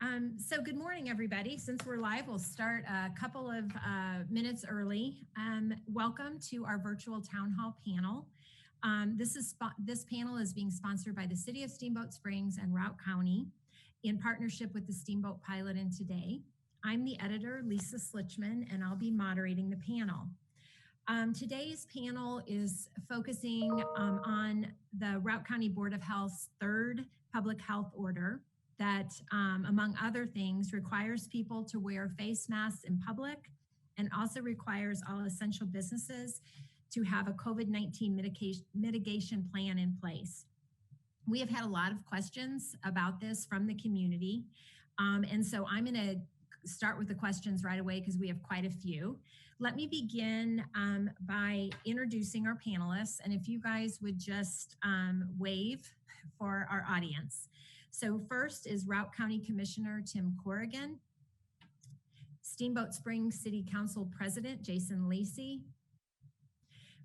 So good morning, everybody. Since we're live, we'll start a couple of minutes early. Welcome to our virtual town hall panel. This panel is being sponsored by the City of Steamboat Springs and Routt County in partnership with the Steamboat Pilot and Today. I'm the editor, Lisa Schlichtman, and I'll be moderating the panel. Today's panel is focusing on the Routt County Board of Health's third public health order that, among other things, requires people to wear face masks in public and also requires all essential businesses to have a COVID-19 mitigation plan in place. We have had a lot of questions about this from the community. And so I'm going to start with the questions right away because we have quite a few. Let me begin by introducing our panelists. And if you guys would just wave for our audience. So first is Routt County Commissioner Tim Corrigan, Steamboat Springs City Council President Jason Lacy,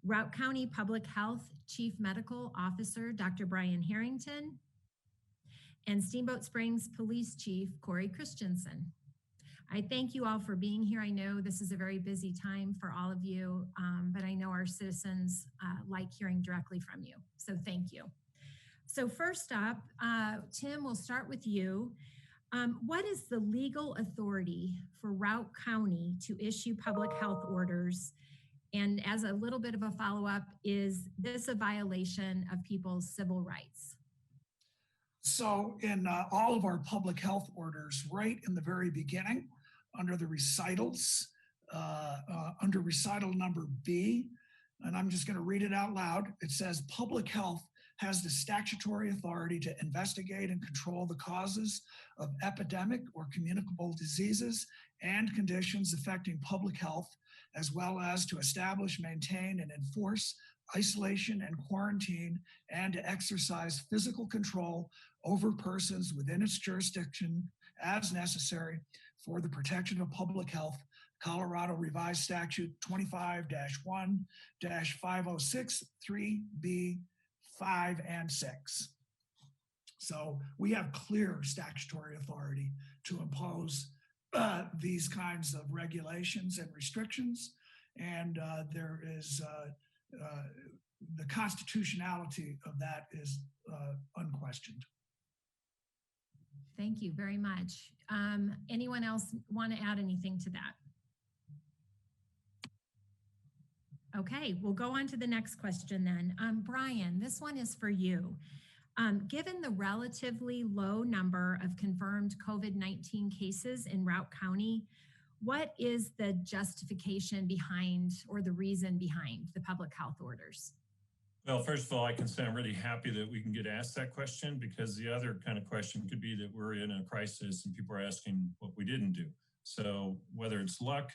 Routt County Public Health Chief Medical Officer Dr. Brian Harrington, and Steamboat Springs Police Chief Cory Christensen. I thank you all for being here. I know this is a very busy time for all of you, but I know our citizens like hearing directly from you. So thank you. So first up, Tim, we'll start with you. What is the legal authority for Routt County to issue public health orders? And as a little bit of a follow-up, is this a violation of people's civil rights? So in all of our public health orders, right in the very beginning, under the recitals, under recital number B, and I'm just going to read it out loud. It says, public health has the statutory authority to investigate and control the causes of epidemic or communicable diseases and conditions affecting public health, as well as to establish, maintain, and enforce isolation and quarantine, and to exercise physical control over persons within its jurisdiction as necessary for the protection of public health. Colorado Revised Statute 25-1-506, 3B, 5, and 6. So we have clear statutory authority to impose these kinds of regulations and restrictions, and there is the constitutionality of that is unquestioned. Thank you very much. Anyone else want to add anything to that? Okay, we'll go on to the next question then. Brian, this one is for you. Given the relatively low number of confirmed COVID-19 cases in Routt County, what is the justification behind or the reason behind the public health orders? Well, first of all, I can say I'm really happy that we can get asked that question, because the other kind of question could be that we're in a crisis and people are asking what we didn't do. So whether it's luck,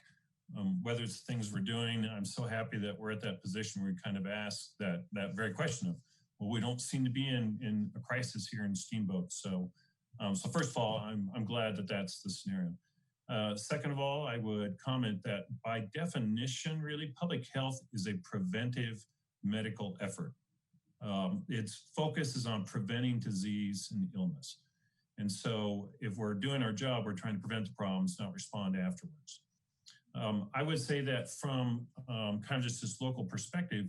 whether it's things we're doing, I'm so happy that we're at that position where we kind of ask that very question of, well, we don't seem to be in a crisis here in Steamboat. So, so first of all, I'm glad that that's the scenario. Second of all, I would comment that by definition, really, public health is a preventive medical effort. Its focus is on preventing disease and illness. And so if we're doing our job, we're trying to prevent the problems, not respond afterwards. I would say that from kind of just this local perspective,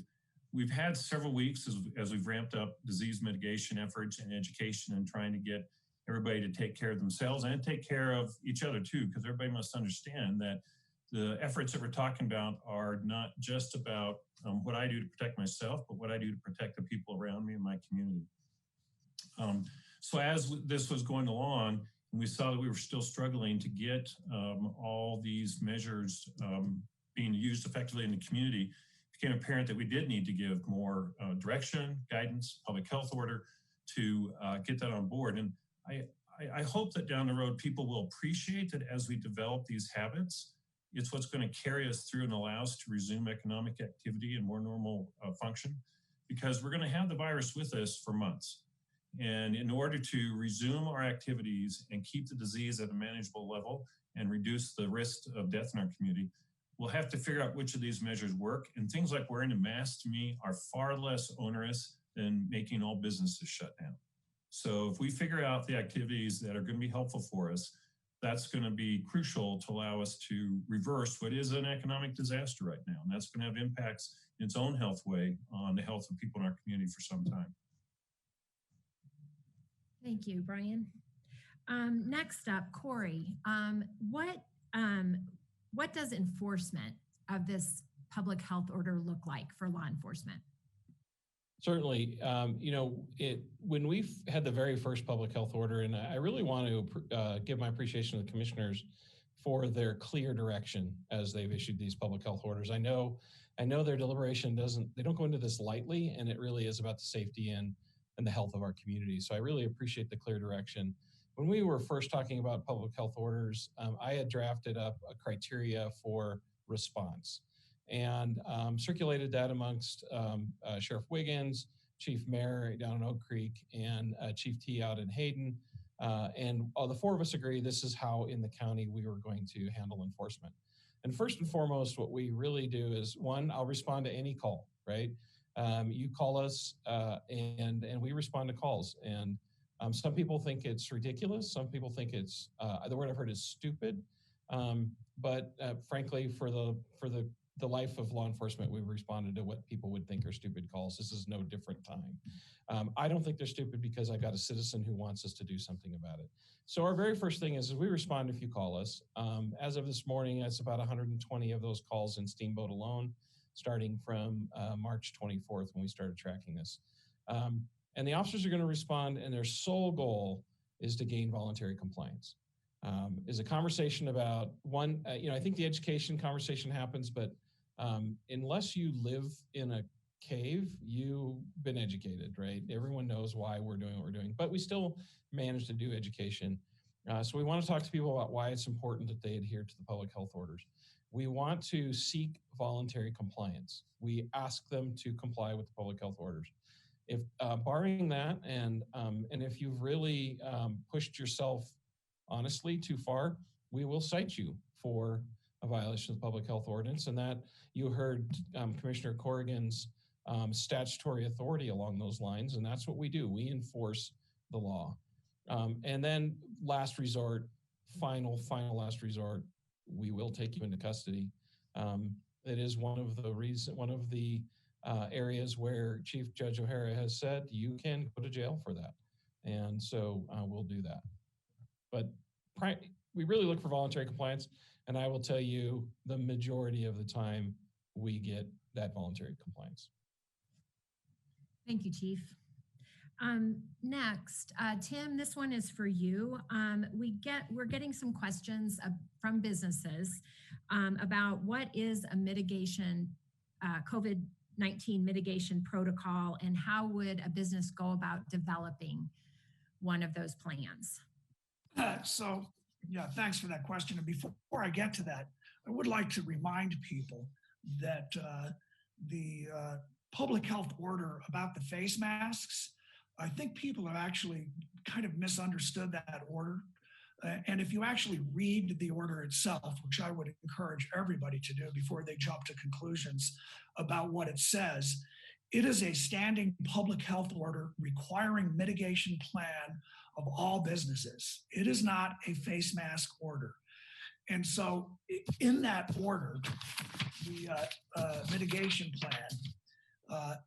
we've had several weeks as we've ramped up disease mitigation efforts and education and trying to get everybody to take care of themselves and take care of each other too, because everybody must understand that the efforts that we're talking about are not just about what I do to protect myself, but what I do to protect the people around me and my community. So as this was going along, and we saw that we were still struggling to get all these measures being used effectively in the community, it became apparent that we did need to give more direction, guidance, public health order to get that on board. And I hope that down the road, people will appreciate that as we develop these habits, it's what's going to carry us through and allow us to resume economic activity and more normal function, because we're going to have the virus with us for months. And in order to resume our activities and keep the disease at a manageable level and reduce the risk of death in our community, we'll have to figure out which of these measures work. And things like wearing a mask, to me, are far less onerous than making all businesses shut down. So if we figure out the activities that are going to be helpful for us, that's going to be crucial to allow us to reverse what is an economic disaster right now. And that's going to have impacts in its own health way on the health of people in our community for some time. Thank you, Brian. Next up, Cory, what does enforcement of this public health order look like for law enforcement? Certainly, when we've had the very first public health order, and I really want to give my appreciation to the commissioners for their clear direction as they've issued these public health orders. I know their deliberation they don't go into this lightly, and it really is about the safety and the health of our community. So I really appreciate the clear direction. When we were first talking about public health orders, I had drafted up a criteria for response and circulated that amongst Sheriff Wiggins, Chief Mayor down in Oak Creek, and Chief T out in Hayden. And the four of us agree this is how in the county we were going to handle enforcement. And first and foremost, what we really do is, one, I'll respond to any call, right? You call us and we respond to calls. And some people think it's ridiculous. Some people think it's, the word I've heard is stupid. But frankly, for the life of law enforcement, we've responded to what people would think are stupid calls. This is no different time. I don't think they're stupid because I've got a citizen who wants us to do something about it. So our very first thing is we respond if you call us. As of this morning, it's about 120 of those calls in Steamboat alone, starting from March 24th when we started tracking this. And the officers are going to respond, and their sole goal is to gain voluntary compliance. Is a conversation about one, I think the education conversation happens, but unless you live in a cave, you've been educated, right? Everyone knows why we're doing what we're doing, but we still manage to do education. So we want to talk to people about why it's important that they adhere to the public health orders. We want to seek voluntary compliance. We ask them to comply with the public health orders. If barring that, and if you've really pushed yourself honestly too far, we will cite you for a violation of the public health ordinance. And that you heard Commissioner Corrigan's statutory authority along those lines. And that's what we do. We enforce the law. And then last resort, final last resort, we will take you into custody. It is one of the areas where Chief Judge O'Hara has said you can go to jail for that. And so we'll do that. But we really look for voluntary compliance, and I will tell you the majority of the time we get that voluntary compliance. Thank you, Chief. Next, Tim, this one is for you. We're getting some questions from businesses about what is a mitigation, COVID-19 mitigation protocol, and how would a business go about developing one of those plans? Thanks for that question. And before I get to that, I would like to remind people that the public health order about the face masks, I think people have actually kind of misunderstood that order. And if you actually read the order itself, which I would encourage everybody to do before they jump to conclusions about what it says, it is a standing public health order requiring mitigation plan of all businesses. It is not a face mask order. And so in that order, the mitigation plan,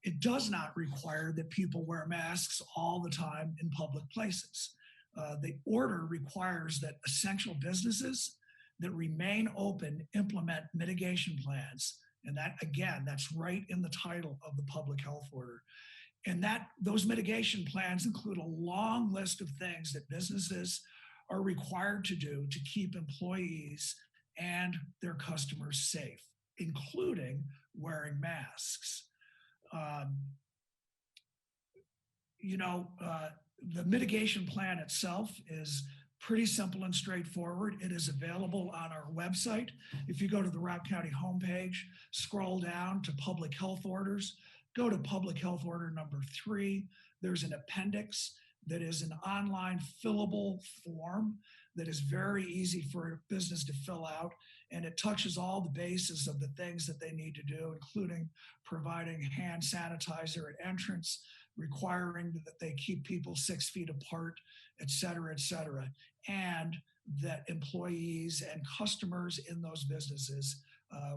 it does not require that people wear masks all the time in public places. The order requires that essential businesses that remain open implement mitigation plans. And that, again, that's right in the title of the public health order. And those mitigation plans include a long list of things that businesses are required to do to keep employees and their customers safe, including wearing masks. The mitigation plan itself is pretty simple and straightforward. It is available on our website. If you go to the Routt County homepage, scroll down to public health orders, go to public health order number 3. There's an appendix that is an online fillable form that is very easy for a business to fill out. And it touches all the bases of the things that they need to do, including providing hand sanitizer at entrance, requiring that they keep people 6 feet apart, et cetera, and that employees and customers in those businesses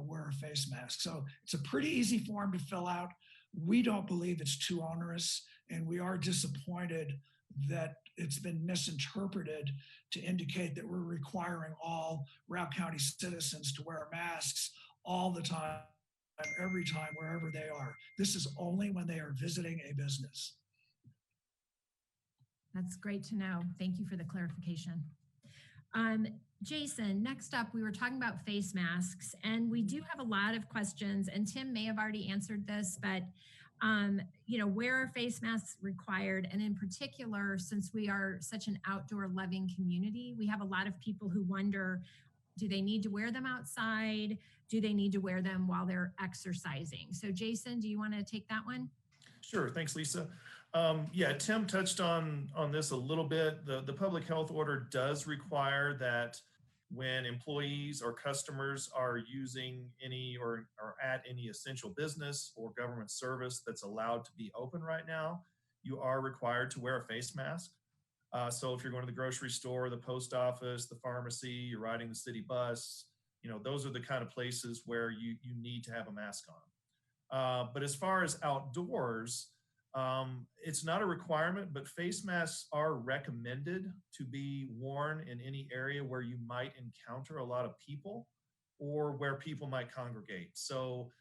wear a face mask. So it's a pretty easy form to fill out. We don't believe it's too onerous, and we are disappointed that it's been misinterpreted to indicate that we're requiring all Routt County citizens to wear masks all the time, every time, wherever they are. This is only when they are visiting a business. That's great to know. Thank you for the clarification. Jason, next up, we were talking about face masks, and we do have a lot of questions, and Tim may have already answered this, but where are face masks required? And in particular, since we are such an outdoor loving community, we have a lot of people who wonder, do they need to wear them outside? Do they need to wear them while they're exercising? So Jason, do you want to take that one? Sure, thanks, Lisa. Yeah, Tim touched on this a little bit. The public health order does require that when employees or customers are using any or at any essential business or government service that's allowed to be open right now, you are required to wear a face mask. So if you're going to the grocery store, the post office, the pharmacy, you're riding the city bus, those are the kind of places where you need to have a mask on. But as far as outdoors, it's not a requirement, but face masks are recommended to be worn in any area where you might encounter a lot of people or where people might congregate. So,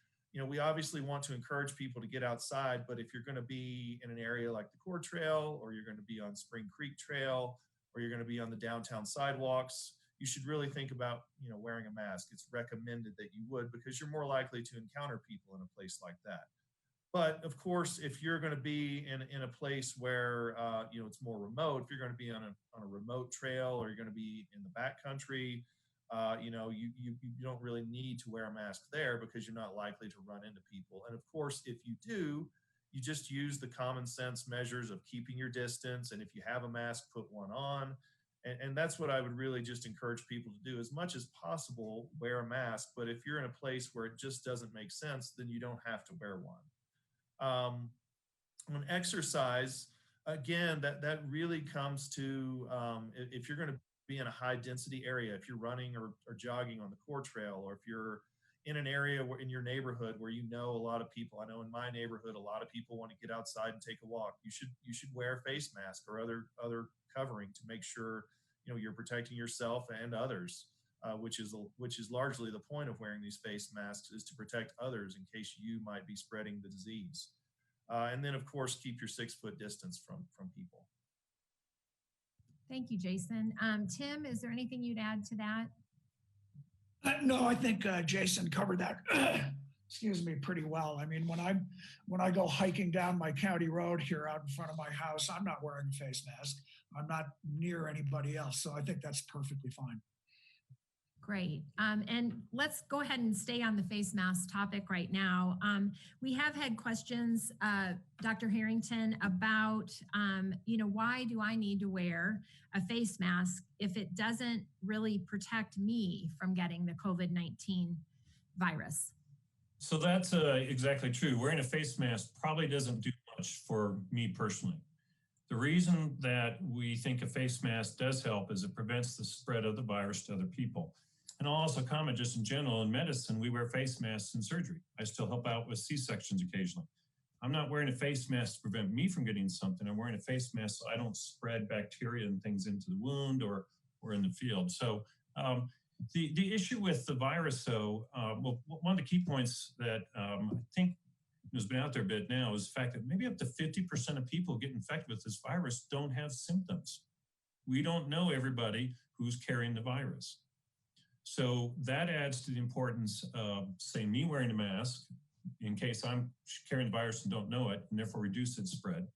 we obviously want to encourage people to get outside, but if you're going to be in an area like the Core Trail, or you're going to be on Spring Creek Trail, or you're going to be on the downtown sidewalks, you should really think about, wearing a mask. It's recommended that you would, because you're more likely to encounter people in a place like that. But of course, if you're going to be in a place where it's more remote, if you're going to be on a remote trail, or you're going to be in the backcountry, you don't really need to wear a mask there, because you're not likely to run into people. And of course, if you do, you just use the common sense measures of keeping your distance. And if you have a mask, put one on. And that's what I would really just encourage people to do. As much as possible, wear a mask. But if you're in a place where it just doesn't make sense, then you don't have to wear one. On exercise, again, that really comes to if you're going to be in a high density area, if you're running or jogging on the Core Trail, or if you're in an area in your neighborhood where a lot of people, I know in my neighborhood, a lot of people want to get outside and take a walk. You should wear a face mask or other covering to make sure you're protecting yourself and others. Which is largely the point of wearing these face masks, is to protect others in case you might be spreading the disease. And then, of course, keep your 6-foot distance from people. Thank you, Jason. Tim, is there anything you'd add to that? No, I think Jason covered that, excuse me, pretty well. I mean, when I go hiking down my county road here out in front of my house, I'm not wearing a face mask. I'm not near anybody else. So I think that's perfectly fine. Great. And let's go ahead and stay on the face mask topic right now. We have had questions, Dr. Harrington, about, why do I need to wear a face mask if it doesn't really protect me from getting the COVID-19 virus? So that's exactly true. Wearing a face mask probably doesn't do much for me personally. The reason that we think a face mask does help is it prevents the spread of the virus to other people. And I'll also comment, just in general, in medicine, we wear face masks in surgery. I still help out with C-sections occasionally. I'm not wearing a face mask to prevent me from getting something. I'm wearing a face mask so I don't spread bacteria and things into the wound or in the field. So the issue with the virus, though, well, one of the key points that I think has been out there a bit now is the fact that maybe up to 50% of people get infected with this virus don't have symptoms. We don't know everybody who's carrying the virus. So that adds to the importance of, say, me wearing a mask in case I'm carrying the virus and don't know it, and therefore reduce its spread.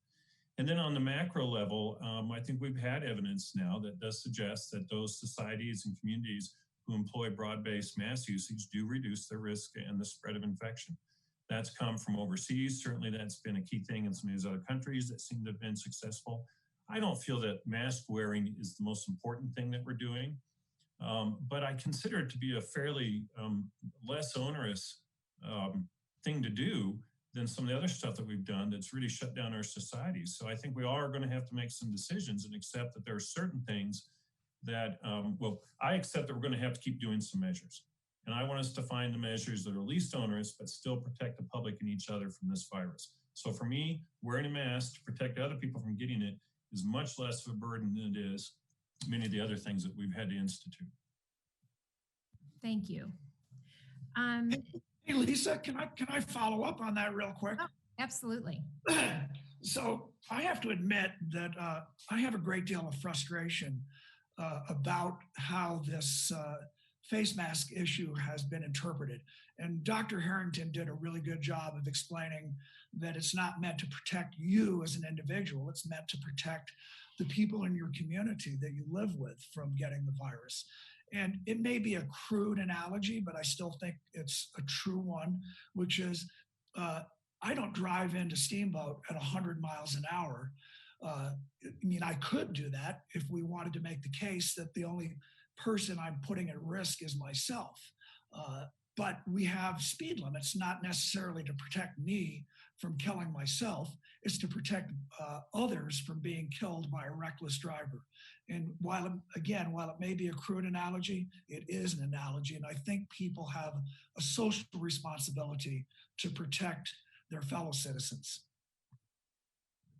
And then on the macro level, I think we've had evidence now that does suggest that those societies and communities who employ broad-based mask usage do reduce the risk and the spread of infection. That's come from overseas. Certainly that's been a key thing in some of these other countries that seem to have been successful. I don't feel that mask wearing is the most important thing that we're doing. But I consider it to be a fairly less onerous thing to do than some of the other stuff that we've done that's really shut down our societies. So I think we all are going to have to make some decisions and accept that there are certain things that, well, I accept that we're going to have to keep doing some measures. And I want us to find the measures that are least onerous, but still protect the public and each other from this virus. So for me, wearing a mask to protect other people from getting it is much less of a burden than it is many of the other things that we've had to institute. Thank you. Hey, Lisa, can I follow up on that real quick? Oh, absolutely. So I have to admit that I have a great deal of frustration about how this face mask issue has been interpreted. And Dr. Harrington did a really good job of explaining that it's not meant to protect you as an individual. It's meant to protect the people in your community that you live with from getting the virus. And it may be a crude analogy, but I still think it's a true one, which is I don't drive into Steamboat at 100 miles an hour. I mean, I could do that if we wanted to make the case that the only person I'm putting at risk is myself. But we have speed limits, not necessarily to protect me from killing myself. It's to protect others from being killed by a reckless driver. And while it may be a crude analogy, it is an analogy. And I think people have a social responsibility to protect their fellow citizens.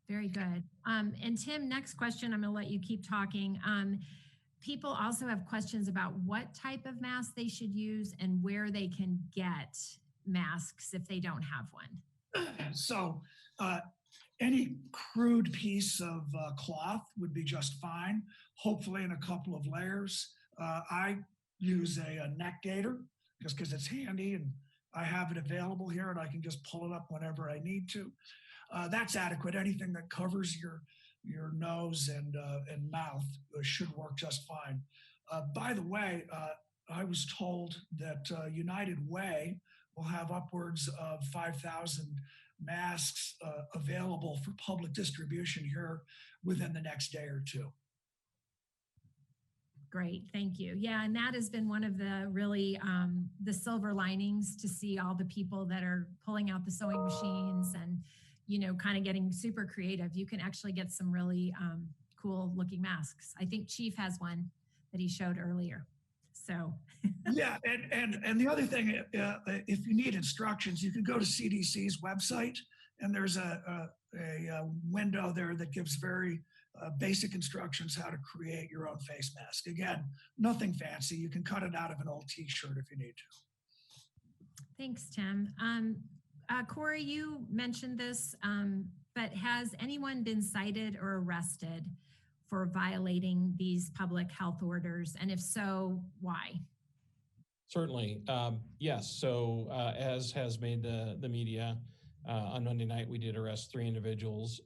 Very good. And Tim, next question, I'm going to let you keep talking. People also have questions about what type of mask they should use and where they can get masks if they don't have one. So any crude piece of cloth would be just fine, hopefully in a couple of layers. I use a neck gaiter just because it's handy and I have it available here and I can just pull it up whenever I need to. That's adequate. Anything that covers your nose and mouth should work just fine. By the way, I was told that United Way will have upwards of 5,000 masks available for public distribution here within the next day or two. Great, thank you. Yeah, and that has been one of the really the silver linings to see all the people that are pulling out the sewing machines and kind of getting super creative. You can actually get some really cool looking masks. I think Chief has one that he showed earlier. So yeah, and the other thing, if you need instructions, you can go to CDC's website, and there's a window there that gives very basic instructions how to create your own face mask. Again, nothing fancy. You can cut it out of an old T-shirt if you need to. Thanks, Tim. Cory, you mentioned this, but has anyone been cited or arrested for violating these public health orders? And if so, why? Certainly, yes. So as has made the media, on Monday night, we did arrest 3 individuals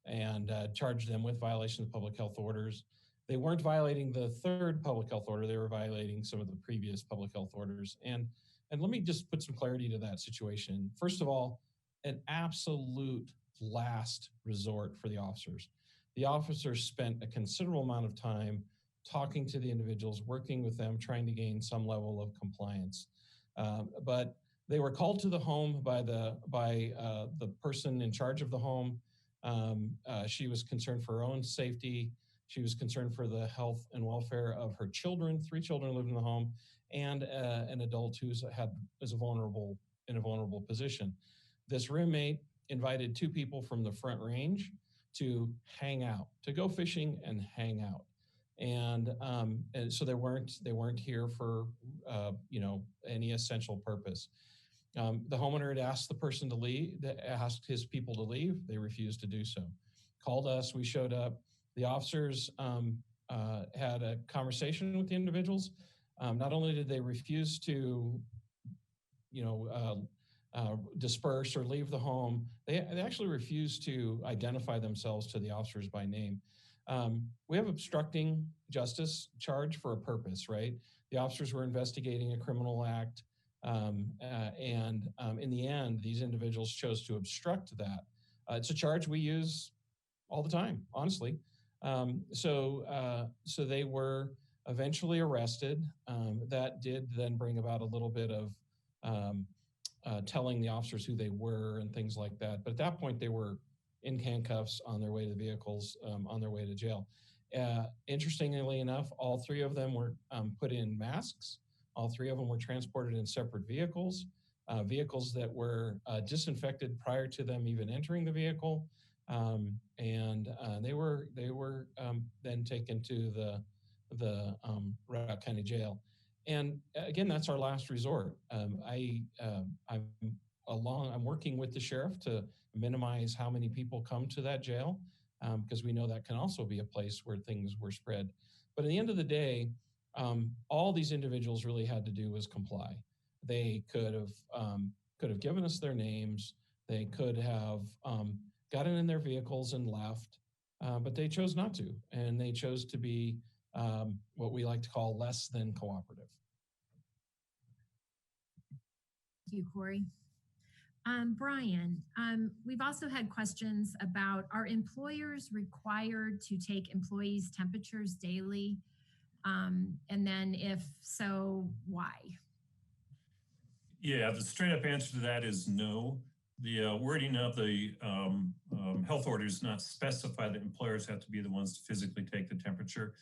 and charged them with violation of public health orders. They weren't violating the 3rd public health order. They were violating some of the previous public health orders. And let me just put some clarity to that situation. First of all, an absolute last resort for the officers. The officers spent a considerable amount of time talking to the individuals, working with them, trying to gain some level of compliance. But they were called to the home by the person in charge of the home. She was concerned for her own safety. She was concerned for the health and welfare of her children. 3 children lived in the home, and an adult who's is in a vulnerable position. This roommate invited 2 people from the Front Range to hang out, to go fishing and hang out, and so they weren't here for any essential purpose. The homeowner had asked the person to leave, asked his people to leave. They refused to do so. Called us. We showed up. The officers had a conversation with the individuals. Not only did they refuse to, disperse or leave the home, they actually refused to identify themselves to the officers by name. We have obstructing justice charge for a purpose, right? The officers were investigating a criminal act, and in the end, these individuals chose to obstruct that. It's a charge we use all the time, honestly. So they were eventually arrested. That did then bring about a little bit of telling the officers who they were and things like that. But at that point, they were in handcuffs on their way to the vehicles, on their way to jail. Interestingly enough, all three of them were put in masks. All three of them were transported in separate vehicles, vehicles that were disinfected prior to them even entering the vehicle. And they were then taken to the Routt County Jail. And again, that's our last resort. I'm working with the sheriff to minimize how many people come to that jail, because we know that can also be a place where things were spread. But at the end of the day, all these individuals really had to do was comply. They could have given us their names. They could have gotten in their vehicles and left, but they chose not to, and they chose to be what we like to call less than cooperative. Thank you, Cory. Brian, we've also had questions about, are employers required to take employees' temperatures daily? And then if so, why? Yeah, the straight up answer to that is no. The wording of the health order does not specify that employers have to be the ones to physically take the temperature.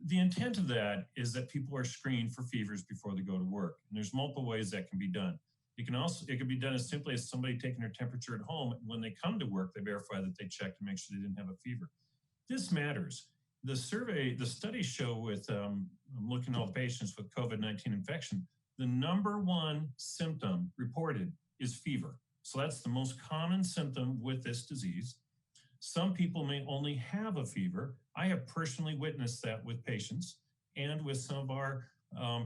The intent of that is that people are screened for fevers before they go to work. And there's multiple ways that can be done. It can be done as simply as somebody taking their temperature at home. And when they come to work, they verify that they checked to make sure they didn't have a fever. This matters. The studies show with looking at all the patients with COVID-19 infection, the #1 symptom reported is fever. So that's the most common symptom with this disease. Some people may only have a fever. I have personally witnessed that with patients and with some of our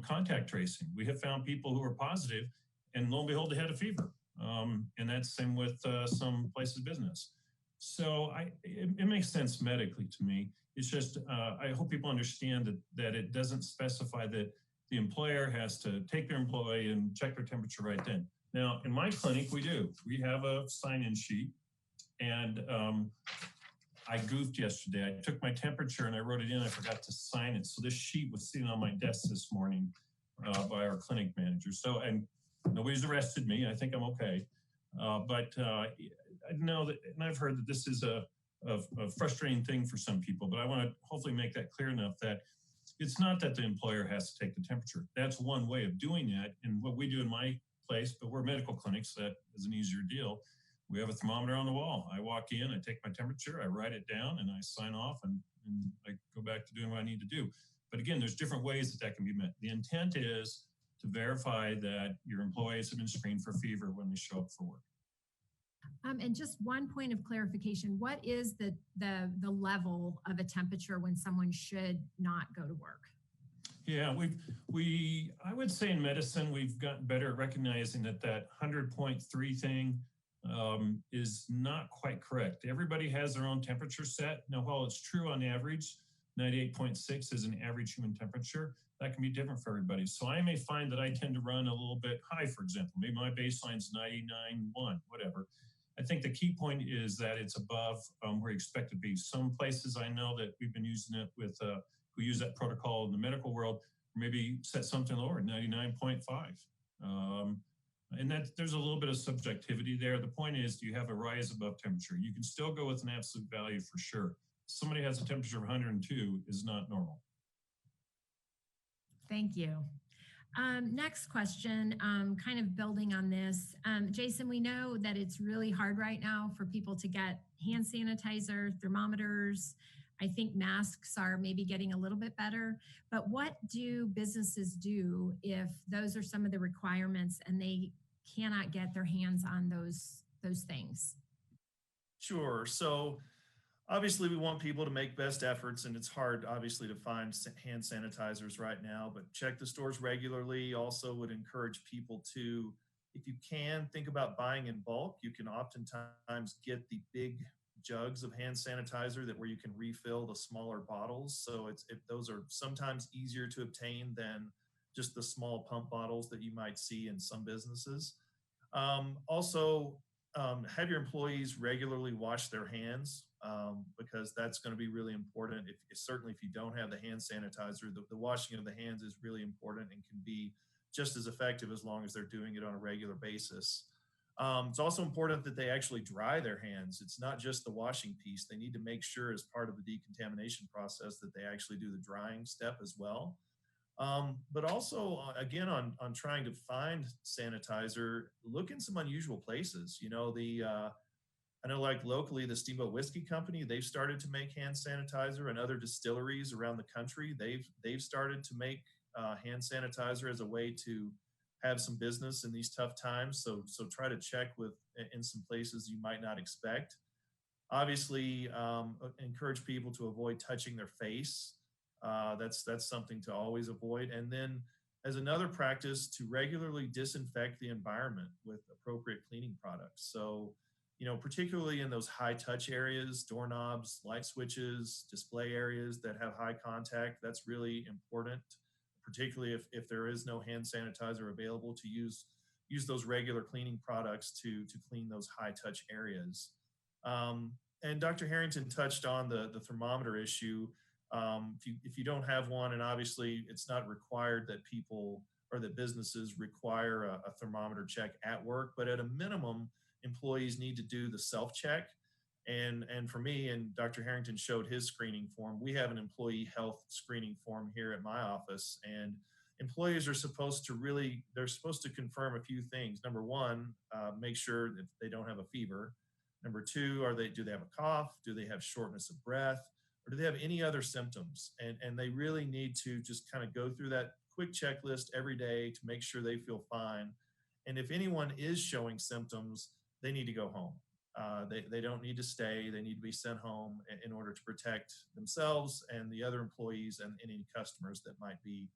contact tracing. We have found people who are positive, and lo and behold, they had a fever. And that's the same with some places of business. So it makes sense medically to me. It's just, I hope people understand that it doesn't specify that the employer has to take their employee and check their temperature right then. Now, in my clinic, we do. We have a sign-in sheet, and I goofed yesterday. I took my temperature and I wrote it in. I forgot to sign it. So this sheet was sitting on my desk this morning by our clinic manager. So, and nobody's arrested me. I think I'm okay. But I know that, and I've heard that this is a frustrating thing for some people, but I want to hopefully make that clear enough that it's not that the employer has to take the temperature. That's one way of doing that. And what we do in my place, but we're medical clinics, so that is an easier deal. We have a thermometer on the wall. I walk in, I take my temperature, I write it down, and I sign off, and I go back to doing what I need to do. But again, there's different ways that can be met. The intent is to verify that your employees have been screened for fever when they show up for work. And just one point of clarification, what is the level of a temperature when someone should not go to work? Yeah, I would say in medicine, we've gotten better at recognizing that 100.3 thing is not quite correct. Everybody has their own temperature set. Now, while it's true on average, 98.6 is an average human temperature, that can be different for everybody. So I may find that I tend to run a little bit high, for example. Maybe my baseline's 99.1, whatever. I think the key point is that it's above where you expect it to be. Some places I know that we've been using it with, who use that protocol in the medical world, maybe set something lower, 99.5. And that there's a little bit of subjectivity there. The point is, do you have a rise above temperature? You can still go with an absolute value for sure. Somebody has a temperature of 102 is not normal. Thank you. Next question, kind of building on this. Jason, we know that it's really hard right now for people to get hand sanitizer, thermometers. I think masks are maybe getting a little bit better, but what do businesses do if those are some of the requirements and they cannot get their hands on those things? Sure. So obviously we want people to make best efforts, and it's hard obviously to find hand sanitizers right now, but check the stores regularly. Also would encourage people to, if you can, think about buying in bulk. You can oftentimes get the big jugs of hand sanitizer where you can refill the smaller bottles. So those are sometimes easier to obtain than just the small pump bottles that you might see in some businesses. Also, have your employees regularly wash their hands, because that's going to be really important. Certainly if you don't have the hand sanitizer, the washing of the hands is really important and can be just as effective as long as they're doing it on a regular basis. It's also important that they actually dry their hands. It's not just the washing piece. They need to make sure as part of the decontamination process that they actually do the drying step as well. But also, again, on trying to find sanitizer, look in some unusual places. You know, I know like locally, the Steamboat Whiskey Company, they've started to make hand sanitizer, and other distilleries around the country, they've started to make hand sanitizer as a way to have some business in these tough times. So try to check in some places you might not expect. Obviously, encourage people to avoid touching their face. That's something to always avoid. And then as another practice, to regularly disinfect the environment with appropriate cleaning products. So, you know, particularly in those high touch areas, doorknobs, light switches, display areas that have high contact, that's really important, particularly if there is no hand sanitizer available, to use those regular cleaning products to clean those high touch areas. And Dr. Harrington touched on the thermometer issue. If you don't have one, and obviously it's not required that people or that businesses require a thermometer check at work, but at a minimum, employees need to do the self-check. And for me, and Dr. Harrington showed his screening form, we have an employee health screening form here at my office, and employees are supposed to confirm a few things. Number one, make sure that they don't have a fever. Number two, do they have a cough? Do they have shortness of breath? Or do they have any other symptoms? And they really need to just kind of go through that quick checklist every day to make sure they feel fine. And if anyone is showing symptoms, they need to go home. They don't need to stay. They need to be sent home in order to protect themselves and the other employees and any customers that might be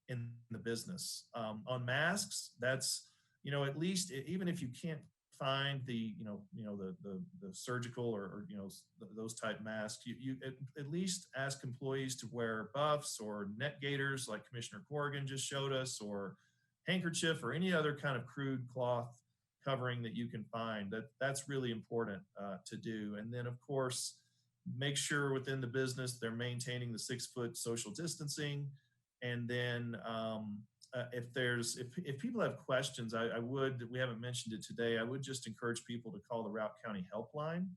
in the business. On masks, that's, you know, at least even if you can't find the surgical or those type masks, you at least ask employees to wear buffs or neck gaiters like Commissioner Corrigan just showed us, or handkerchief or any other kind of crude cloth covering that you can find. That's really important to do. And then of course, make sure within the business they're maintaining the 6-foot social distancing. And then if people have questions, we haven't mentioned it today, I would just encourage people to call the Routt County Helpline.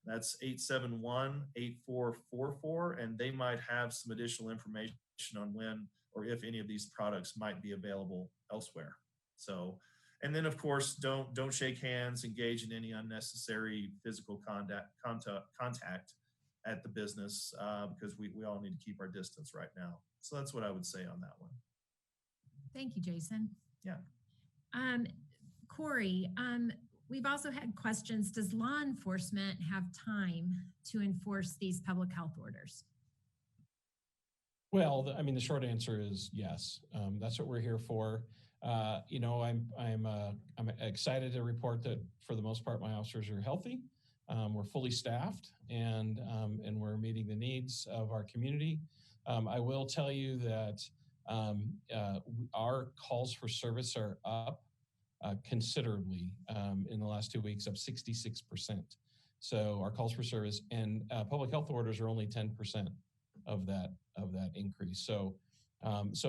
That's 871-8444, and they might have some additional information on when or if any of these products might be available elsewhere. So, and then of course, don't shake hands, engage in any unnecessary physical contact at the business, because we all need to keep our distance right now. So that's what I would say on that one. Thank you, Jason. Yeah. Cory, we've also had questions. Does law enforcement have time to enforce these public health orders? Well, I mean, the short answer is yes. That's what we're here for. You know, I'm excited to report that for the most part, my officers are healthy. We're fully staffed, and we're meeting the needs of our community. I will tell you that our calls for service are up considerably in the last 2 weeks, up 66%. So our calls for service and public health orders are only 10% of that increase. So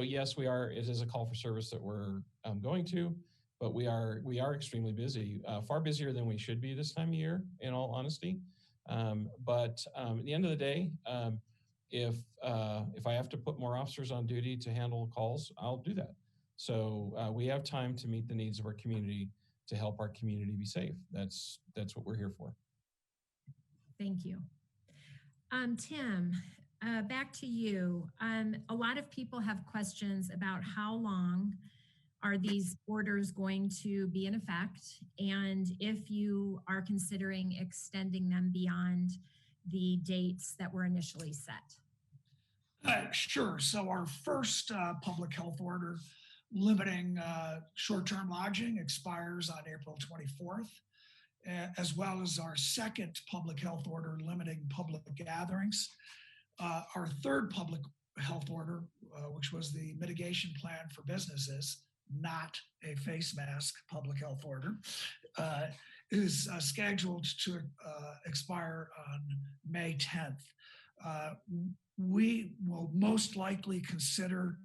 yes, it is a call for service that we're going to, but we are extremely busy, far busier than we should be this time of year, in all honesty. But at the end of the day, if I have to put more officers on duty to handle calls, I'll do that. So we have time to meet the needs of our community, to help our community be safe. That's what we're here for. Thank you. Tim, back to you. A lot of people have questions about how long are these orders going to be in effect, and if you are considering extending them beyond the dates that were initially set. Sure. So our first public health order limiting short-term lodging expires on April 24th, as well as our second public health order limiting public gatherings. Our third public health order, which was the mitigation plan for businesses, not a face mask public health order, is scheduled to expire on May 10th. We will most likely consider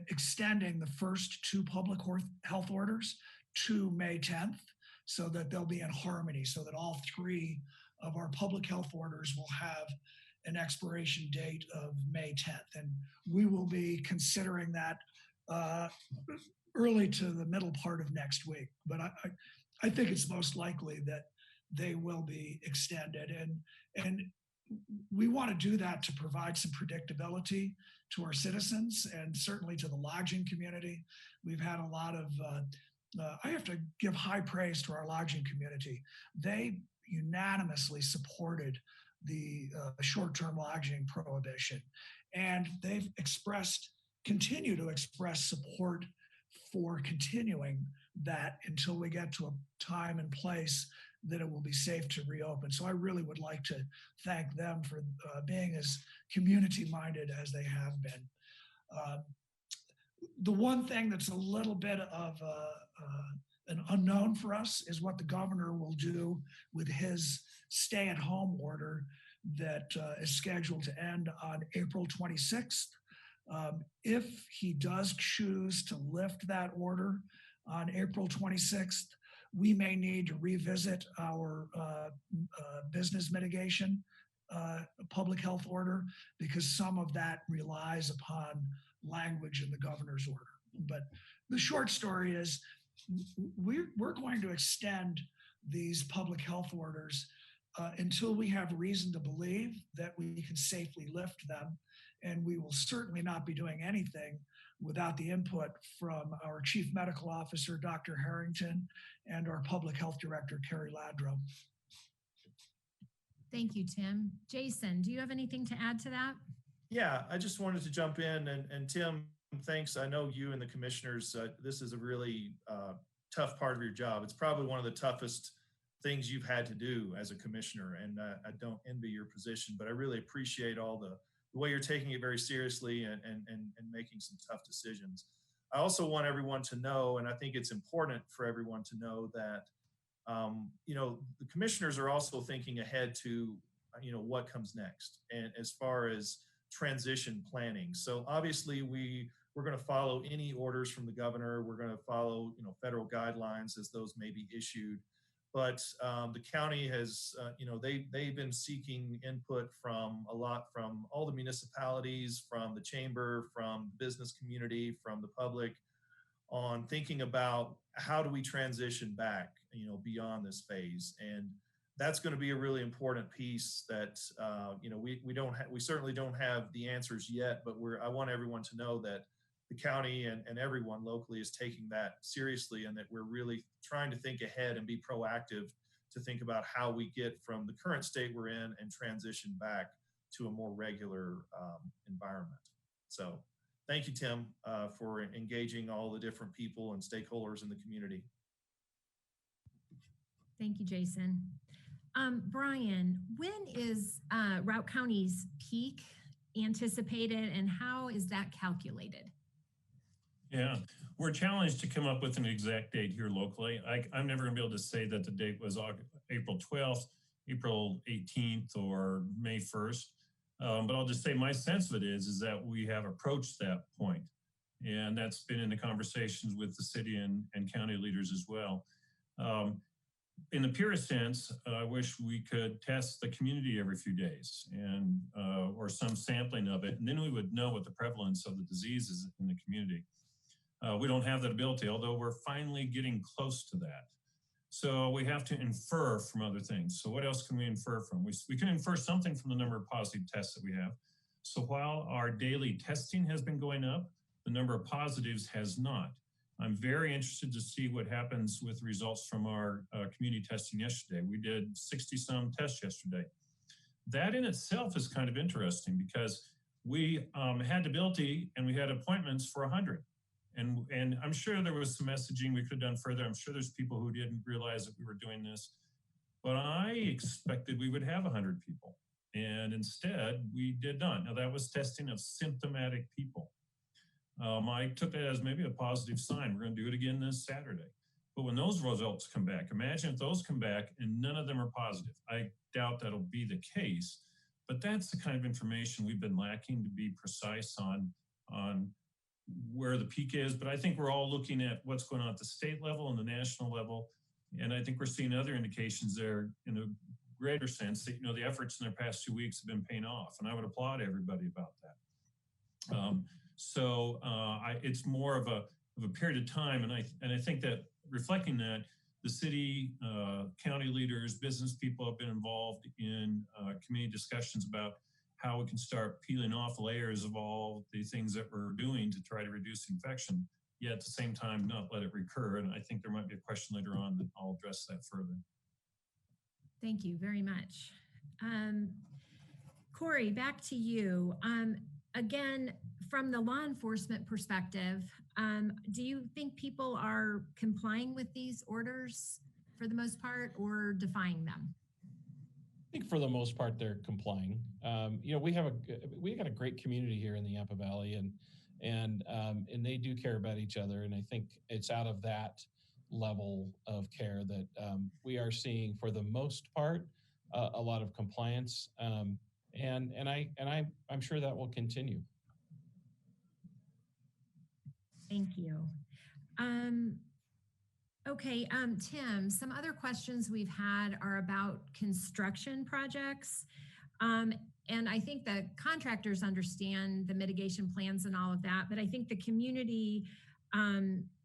extending the first two public health orders to May 10th so that they'll be in harmony, so that all three of our public health orders will have an expiration date of May 10th. And we will be considering that early to the middle part of next week. But I think it's most likely that they will be extended. And we want to do that to provide some predictability to our citizens and certainly to the lodging community. We've had a lot of, I have to give high praise to our lodging community. They unanimously supported the short-term lodging prohibition. And they've continue to express support for continuing that until we get to a time and place that it will be safe to reopen. So I really would like to thank them for being as community-minded as they have been. The one thing that's a little bit of an unknown for us is what the governor will do with his stay-at-home order that is scheduled to end on April 26th. If he does choose to lift that order on April 26th, we may need to revisit our business mitigation public health order, because some of that relies upon language in the governor's order. But the short story is we're going to extend these public health orders until we have reason to believe that we can safely lift them. And we will certainly not be doing anything without the input from our Chief Medical Officer, Dr. Harrington, and our Public Health Director, Carrie Ladro. Thank you, Tim. Jason, do you have anything to add to that? Yeah, I just wanted to jump in, and Tim, thanks. I know you and the commissioners, this is a really tough part of your job. It's probably one of the toughest things you've had to do as a commissioner, and I don't envy your position, but I really appreciate all the way you're taking it very seriously and making some tough decisions. I also want everyone to know, and I think it's important for everyone to know that, you know, the commissioners are also thinking ahead to, you know, what comes next, and as far as transition planning. So obviously we're going to follow any orders from the governor. We're going to follow, you know, federal guidelines as those may be issued. But the county has, you know, they've been seeking input from all the municipalities, from the chamber, from the business community, from the public, on thinking about how do we transition back, you know, beyond this phase. And that's going to be a really important piece that, you know, we certainly don't have the answers yet, but I want everyone to know that the county and everyone locally is taking that seriously, and that we're really trying to think ahead and be proactive to think about how we get from the current state we're in and transition back to a more regular environment. So thank you, Tim, for engaging all the different people and stakeholders in the community. Thank you, Jason. Brian, when is Routt County's peak anticipated, and how is that calculated? Yeah, we're challenged to come up with an exact date here locally. I'm never going to be able to say that the date was April 12th, April 18th, or May 1st. But I'll just say my sense of it is that we have approached that point. And that's been in the conversations with the city and county leaders as well. In the purest sense, I wish we could test the community every few days and or some sampling of it, and then we would know what the prevalence of the disease is in the community. We don't have that ability, although we're finally getting close to that. So we have to infer from other things. So what else can we infer from? We can infer something from the number of positive tests that we have. So while our daily testing has been going up, the number of positives has not. I'm very interested to see what happens with results from our community testing yesterday. We did 60-some tests yesterday. That in itself is kind of interesting because we had the ability and we had appointments for 100. And I'm sure there was some messaging we could have done further. I'm sure there's people who didn't realize that we were doing this, but I expected we would have 100 people. And instead we did not. Now that was testing of symptomatic people. I took that as maybe a positive sign. We're going to do it again this Saturday. But when those results come back, imagine if those come back and none of them are positive. I doubt that'll be the case, but that's the kind of information we've been lacking to be precise on where the peak is, but I think we're all looking at what's going on at the state level and the national level. And I think we're seeing other indications there in a greater sense that, the efforts in the past 2 weeks have been paying off. And I would applaud everybody about that. It's more of a period of time. And I think that reflecting that, the city, county leaders, business people have been involved in community discussions about how we can start peeling off layers of all the things that we're doing to try to reduce infection, yet at the same time not let it recur. And I think there might be a question later on that I'll address that further. Thank you very much. Cory, back to you. Again, from the law enforcement perspective, do you think people are complying with these orders for the most part or defying them? I think for the most part they're complying. We got a great community here in the Yampa Valley, and they do care about each other. And I think it's out of that level of care that we are seeing, for the most part, a lot of compliance. I'm sure that will continue. Thank you. Okay, Tim, some other questions we've had are about construction projects. And I think the contractors understand the mitigation plans and all of that, but I think the community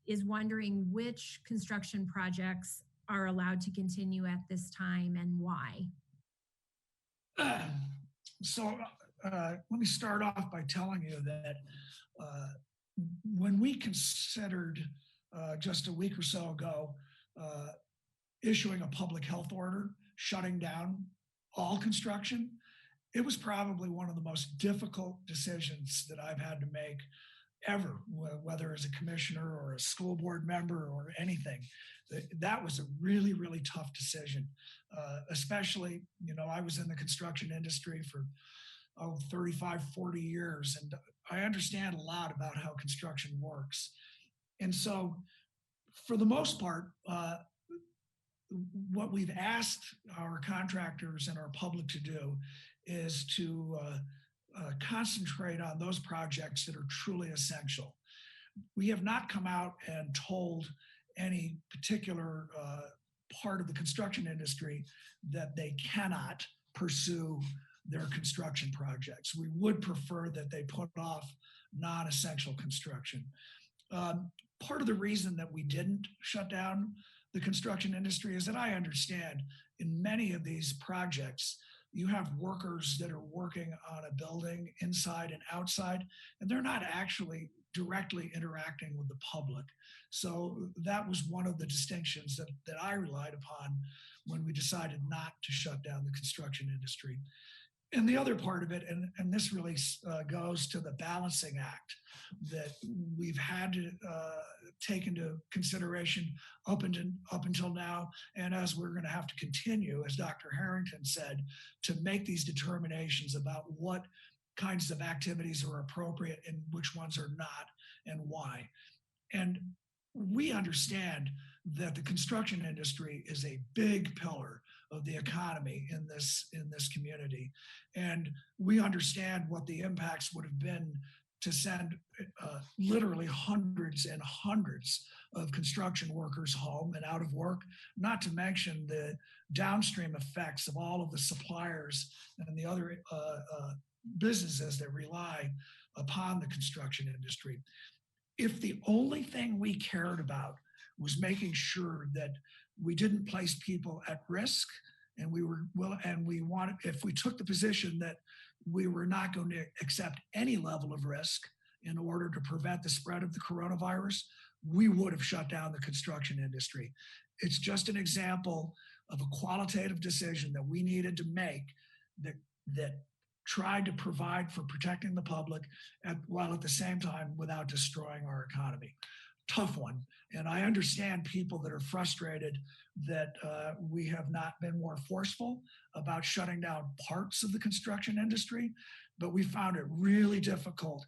is wondering which construction projects are allowed to continue at this time and why. Let me start off by telling you that when we considered just a week or so ago issuing a public health order shutting down all construction, it was probably one of the most difficult decisions that I've had to make ever, whether as a commissioner or a school board member or anything. That was a really, really tough decision, especially, I was in the construction industry for 35, 40 years, and I understand a lot about how construction works. And so for the most part, what we've asked our contractors and our public to do is to concentrate on those projects that are truly essential. We have not come out and told any particular part of the construction industry that they cannot pursue their construction projects. We would prefer that they put off non-essential construction. Part of the reason that we didn't shut down the construction industry is that I understand in many of these projects, you have workers that are working on a building inside and outside, and they're not actually directly interacting with the public. So that was one of the distinctions that I relied upon when we decided not to shut down the construction industry. And the other part of it, and this really goes to the balancing act that we've had to take into consideration up until now, and as we're going to have to continue, as Dr. Harrington said, to make these determinations about what kinds of activities are appropriate and which ones are not, and why. And we understand that the construction industry is a big pillar of the economy in this community. And we understand what the impacts would have been to send literally hundreds and hundreds of construction workers home and out of work, not to mention the downstream effects of all of the suppliers and the other businesses that rely upon the construction industry. If the only thing we cared about was making sure that we didn't place people at risk, and if we took the position that we were not going to accept any level of risk in order to prevent the spread of the coronavirus, we would have shut down the construction industry. It's just an example of a qualitative decision that we needed to make that tried to provide for protecting the public while at the same time without destroying our economy. Tough one. And I understand people that are frustrated that we have not been more forceful about shutting down parts of the construction industry, but we found it really difficult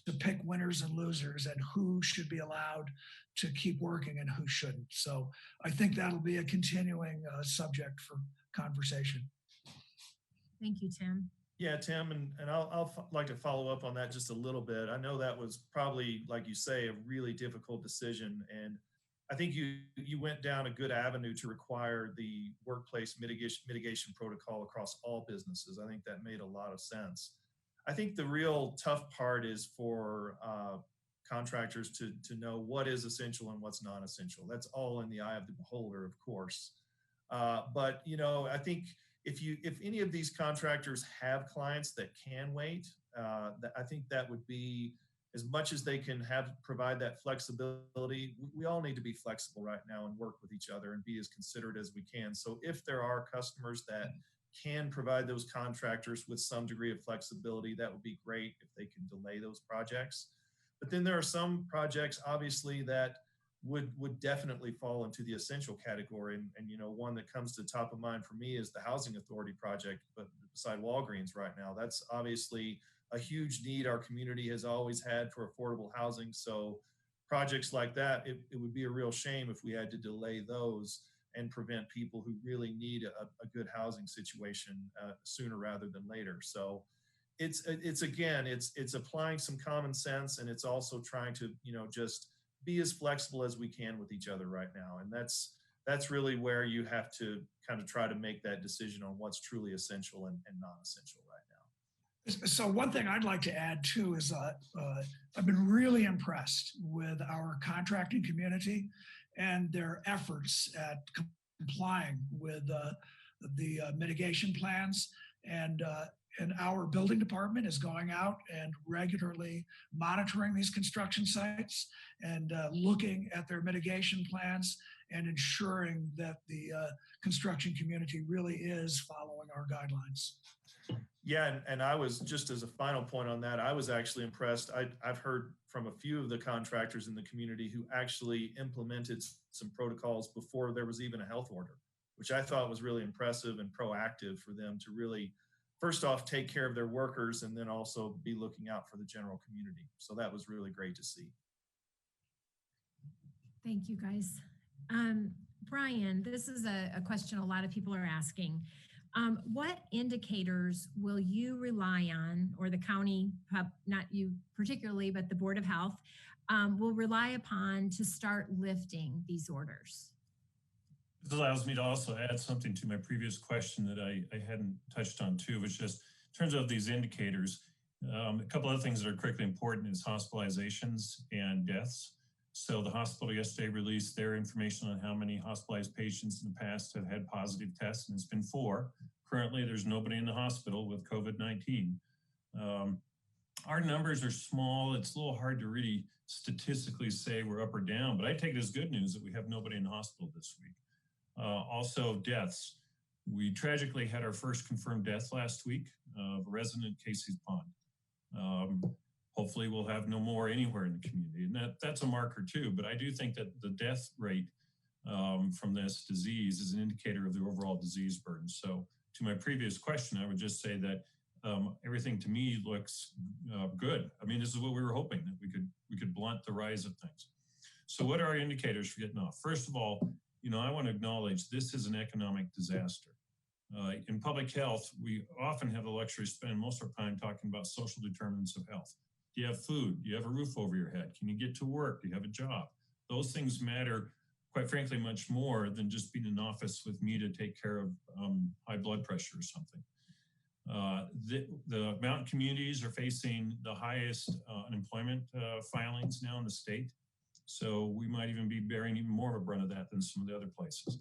to pick winners and losers and who should be allowed to keep working and who shouldn't. So I think that'll be a continuing subject for conversation. Thank you, Tim. Yeah, Tim, and I'll like to follow up on that just a little bit. I know that was probably, like you say, a really difficult decision, and I think you went down a good avenue to require the workplace mitigation protocol across all businesses. I think that made a lot of sense. I think the real tough part is for contractors to know what is essential and what's non-essential. That's all in the eye of the beholder, of course. But you know, I think if any of these contractors have clients that can wait, I think that would be, as much as they can provide that flexibility. We all need to be flexible right now and work with each other and be as considerate as we can. So if there are customers that can provide those contractors with some degree of flexibility, that would be great if they can delay those projects. But then there are some projects, obviously, that would definitely fall into the essential category. And you know, one that comes to top of mind for me is the Housing Authority project, but beside Walgreens right now. That's obviously a huge need our community has always had for affordable housing. So projects like that, it would be a real shame if we had to delay those and prevent people who really need a good housing situation sooner rather than later. So it's again, it's applying some common sense, and it's also trying to, you know, just be as flexible as we can with each other right now. And that's really where you have to kind of try to make that decision on what's truly essential and non-essential right now. So one thing I'd like to add too is I've been really impressed with our contracting community and their efforts at complying with the mitigation plans. And our building department is going out and regularly monitoring these construction sites and looking at their mitigation plans and ensuring that the construction community really is following our guidelines. Yeah, and I was, just as a final point on that, I was actually impressed. I've heard from a few of the contractors in the community who actually implemented some protocols before there was even a health order, which I thought was really impressive and proactive for them to really, first off, take care of their workers and then also be looking out for the general community. So that was really great to see. Thank you, guys. Brian, this is a question a lot of people are asking. What indicators will you rely on, or the county, not you particularly, but the Board of Health, will rely upon to start lifting these orders? This allows me to also add something to my previous question that I hadn't touched on too, which just in terms of these indicators, a couple of things that are critically important is hospitalizations and deaths. So the hospital yesterday released their information on how many hospitalized patients in the past have had positive tests, and it's been 4. Currently, there's nobody in the hospital with COVID-19. Our numbers are small. It's a little hard to really statistically say we're up or down, but I take it as good news that we have nobody in the hospital this week. Also, deaths. We tragically had our first confirmed death last week of a resident at Casey's Pond. Hopefully we'll have no more anywhere in the community, and that's a marker too. But I do think that the death rate from this disease is an indicator of the overall disease burden. So to my previous question, I would just say that everything to me looks good. I mean, this is what we were hoping, that we could blunt the rise of things. So what are our indicators for getting off? First of all, you know, I want to acknowledge this is an economic disaster. In public health, we often have the luxury of spending most of our time talking about social determinants of health. Do you have food? Do you have a roof over your head? Can you get to work? Do you have a job? Those things matter, quite frankly, much more than just being in office with me to take care of high blood pressure or something. The mountain communities are facing the highest unemployment filings now in the state. So we might even be bearing even more of a brunt of that than some of the other places.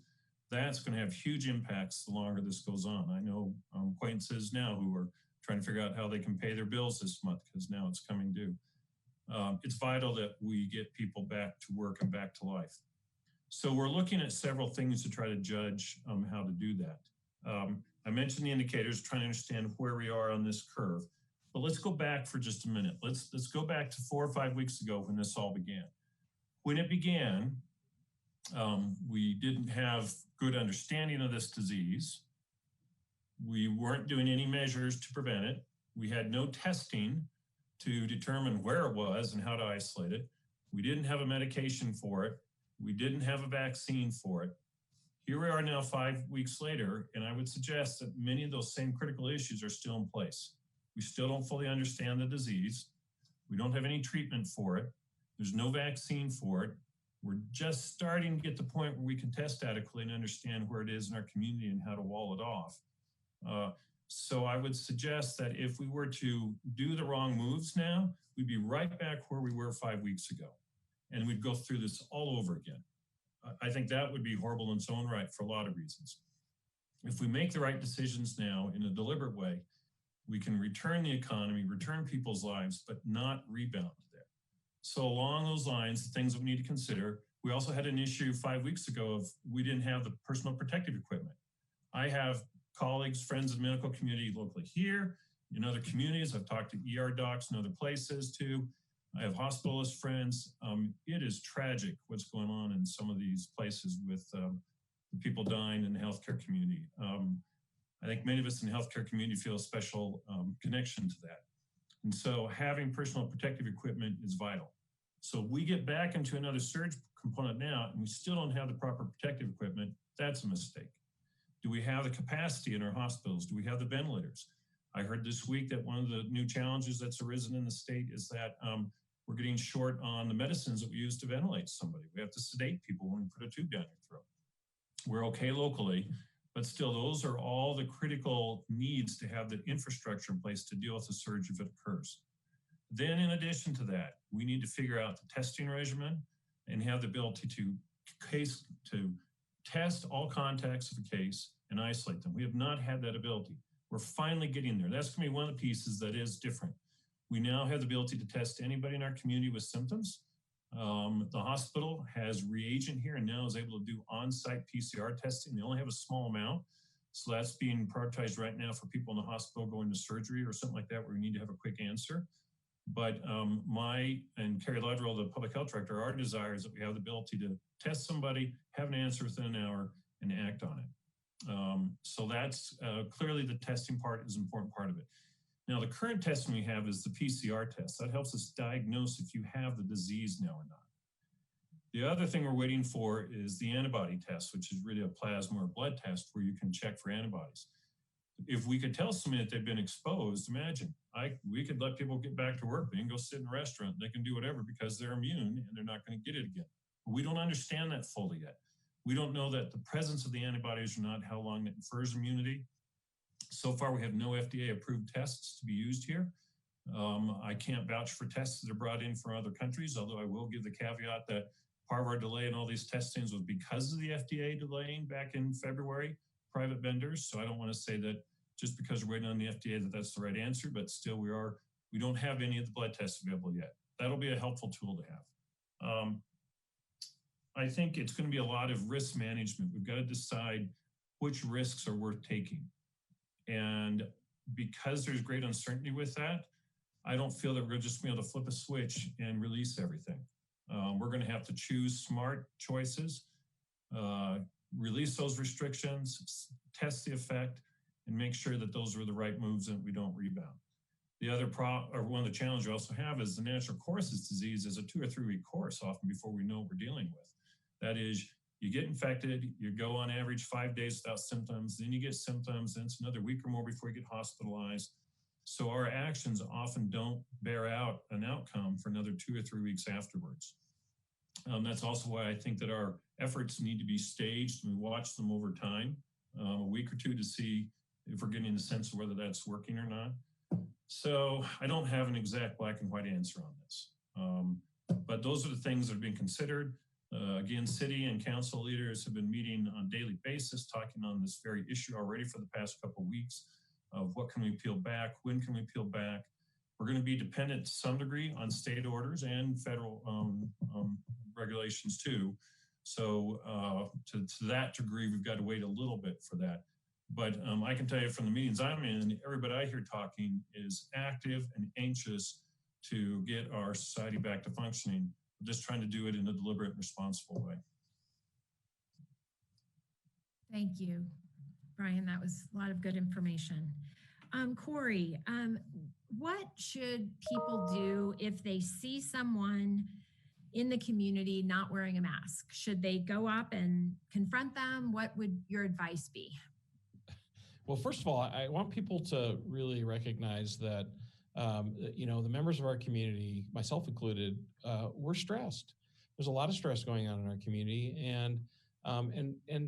That's going to have huge impacts the longer this goes on. I know acquaintances now who are trying to figure out how they can pay their bills this month because now it's coming due. It's vital that we get people back to work and back to life. So we're looking at several things to try to judge how to do that. I mentioned the indicators, trying to understand where we are on this curve. But let's go back for just a minute. Let's go back to 4 or 5 weeks ago when this all began. When it began, we didn't have good understanding of this disease. We weren't doing any measures to prevent it. We had no testing to determine where it was and how to isolate it. We didn't have a medication for it. We didn't have a vaccine for it. Here we are now 5 weeks later, and I would suggest that many of those same critical issues are still in place. We still don't fully understand the disease. We don't have any treatment for it. There's no vaccine for it. We're just starting to get to the point where we can test adequately and understand where it is in our community and how to wall it off. So I would suggest that if we were to do the wrong moves now, we'd be right back where we were 5 weeks ago. And we'd go through this all over again. I think that would be horrible in its own right for a lot of reasons. If we make the right decisions now in a deliberate way, we can return the economy, return people's lives, but not rebound there. So along those lines, the things that we need to consider, we also had an issue 5 weeks ago of we didn't have the personal protective equipment. I have colleagues, friends in the medical community locally here, in other communities. I've talked to ER docs in other places too. I have hospitalist friends. It is tragic what's going on in some of these places with the people dying in the healthcare community. I think many of us in the healthcare community feel a special connection to that. And so having personal protective equipment is vital. So we get back into another surge component now and we still don't have the proper protective equipment. That's a mistake. Do we have the capacity in our hospitals? Do we have the ventilators? I heard this week that one of the new challenges that's arisen in the state is that we're getting short on the medicines that we use to ventilate somebody. We have to sedate people when we put a tube down your throat. We're okay locally, but still those are all the critical needs to have the infrastructure in place to deal with the surge if it occurs. Then in addition to that, we need to figure out the testing regimen and have the ability to test all contacts of a case and isolate them. We have not had that ability. We're finally getting there. That's gonna be one of the pieces that is different. We now have the ability to test anybody in our community with symptoms. The hospital has reagent here and now is able to do on-site PCR testing. They only have a small amount. So that's being prioritized right now for people in the hospital going to surgery or something like that where we need to have a quick answer. But my and Carrie Ludwell, the public health director, our desire is that we have the ability to test somebody, have an answer within an hour, and act on it. So that's clearly the testing part is an important part of it. Now, the current testing we have is the PCR test. That helps us diagnose if you have the disease now or not. The other thing we're waiting for is the antibody test, which is really a plasma or blood test where you can check for antibodies. If we could tell somebody that they've been exposed, imagine, we could let people get back to work. They can go sit in a restaurant. They can do whatever because they're immune and they're not going to get it again. But we don't understand that fully yet. We don't know that the presence of the antibodies or not how long it infers immunity. So far, we have no FDA-approved tests to be used here. I can't vouch for tests that are brought in from other countries, although I will give the caveat that part of our delay in all these testings was because of the FDA delaying back in February, private vendors. So I don't want to say that just because we're waiting on the FDA that that's the right answer, but still we don't have any of the blood tests available yet. That'll be a helpful tool to have. I think it's going to be a lot of risk management. We've got to decide which risks are worth taking. And because there's great uncertainty with that, I don't feel that we're just going to be able to flip a switch and release everything. We're going to have to choose smart choices, release those restrictions, test the effect, and make sure that those are the right moves and we don't rebound. The other one of the challenges we also have is the natural courses disease is a 2 or 3 week course often before we know what we're dealing with. That is, you get infected, you go on average 5 days without symptoms, then you get symptoms, then it's another week or more before you get hospitalized. So our actions often don't bear out an outcome for another 2 or 3 weeks afterwards. That's also why I think that our efforts need to be staged and we watch them over time, a week or two to see if we're getting a sense of whether that's working or not. So I don't have an exact black and white answer on this, but those are the things that are being considered. Again, city and council leaders have been meeting on a daily basis, talking on this very issue already for the past couple of weeks of what can we peel back, when can we peel back. We're going to be dependent to some degree on state orders and federal regulations too. So to that degree, we've got to wait a little bit for that. But I can tell you from the meetings I'm in, everybody I hear talking is active and anxious to get our society back to functioning. We're just trying to do it in a deliberate and responsible way. Thank you, Brian. That was a lot of good information. Cory, what should people do if they see someone in the community not wearing a mask? Should they go up and confront them? What would your advice be? Well, first of all, I want people to really recognize that, the members of our community, myself included, we're stressed. There's a lot of stress going on in our community, and